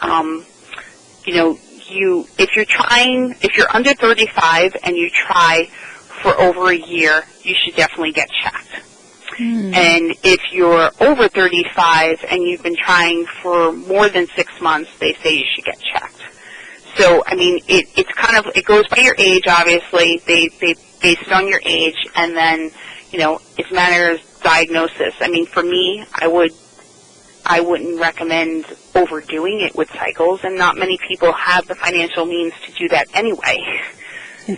if you're under 35 and you try for over a year, you should definitely get checked. And if you're over 35 and you've been trying for more than 6 months, they say you should get checked. So, I mean, it's kind of, it goes by your age, obviously. They base it on your age, and then, it's a matter of diagnosis. I mean, for me, I wouldn't recommend overdoing it with cycles, and not many people have the financial means to do that anyway.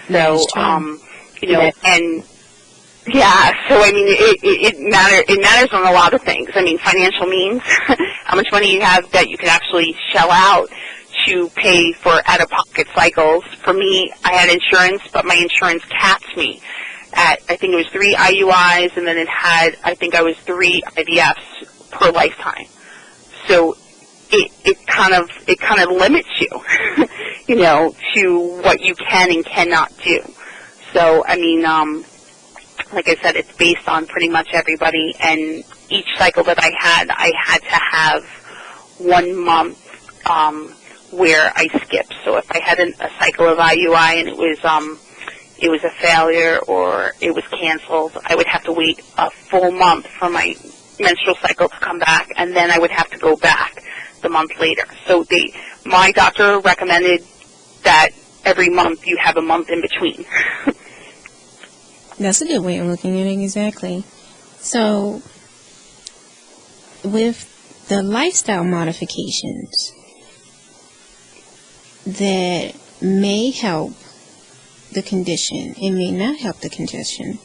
So, and Yeah, so I mean, it matters on a lot of things. I mean, financial means, how much money you have that you can actually shell out to pay for out-of-pocket cycles. For me, I had insurance, but my insurance capped me at, I think it was 3 IUIs, and then it had, I think I was 3 IVFs per lifetime. So it kind of limits you, you know, to what you can and cannot do. So, I mean, like I said, it's based on pretty much everybody, and each cycle that I had to have 1 month where I skipped. So if I had a cycle of IUI and it was a failure or it was canceled, I would have to wait a full month for my menstrual cycle to come back, and then I would have to go back the month later. So my doctor recommended that every month you have a month in between. That's a good way of looking at it, exactly. So, with the lifestyle modifications that may help the condition, it may not help the condition,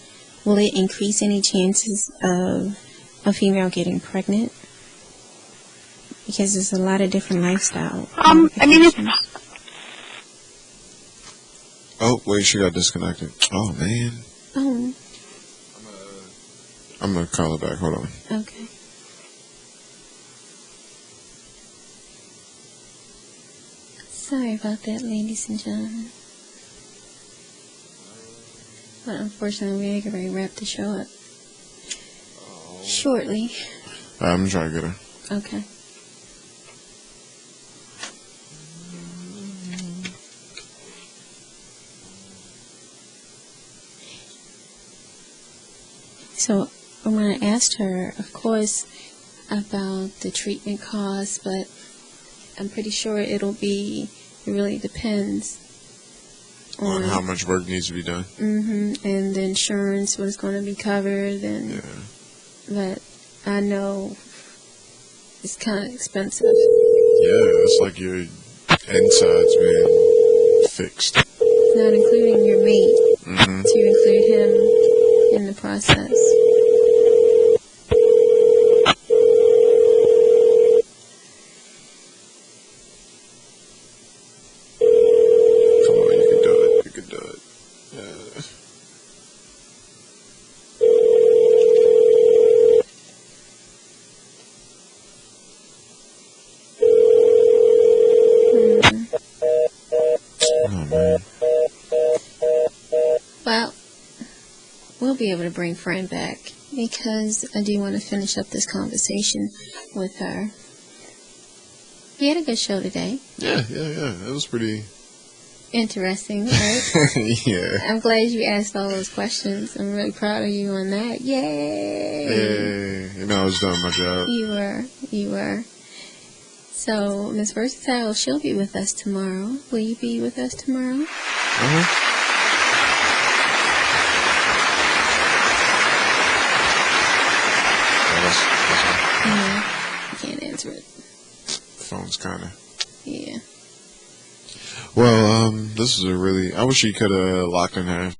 will it increase any chances of a female getting pregnant? Because there's a lot of different lifestyle I mean, it's... Oh, wait, she got disconnected. Oh, man. Oh. I'm going to call her back. Hold on. Okay. Sorry about that, ladies and gentlemen. But unfortunately, we're going to wrap the show up shortly. I'm going to try to get her. Okay. So I'm going to ask her, of course, about the treatment costs, but I'm pretty sure it really depends on how much work needs to be done. And the insurance, what is going to be covered, and but I know it's kind of expensive. Yeah, it's like your insides being fixed. Not including your mate, to include him in the process. Come on, you can do it. You can do it. Yeah. Oh, man. Well, we'll be able to bring Fran back because I do want to finish up this conversation with her. We had a good show today. Yeah. It was pretty interesting, right? Yeah. I'm glad you asked all those questions. I'm really proud of you on that. Yay! Yeah. You know, I was doing my job. You were. So, Miss Versatile, she'll be with us tomorrow. Will you be with us tomorrow? Yeah, I can't answer it. Phone's kind of. Yeah. Well, this is I wish you could have locked in half.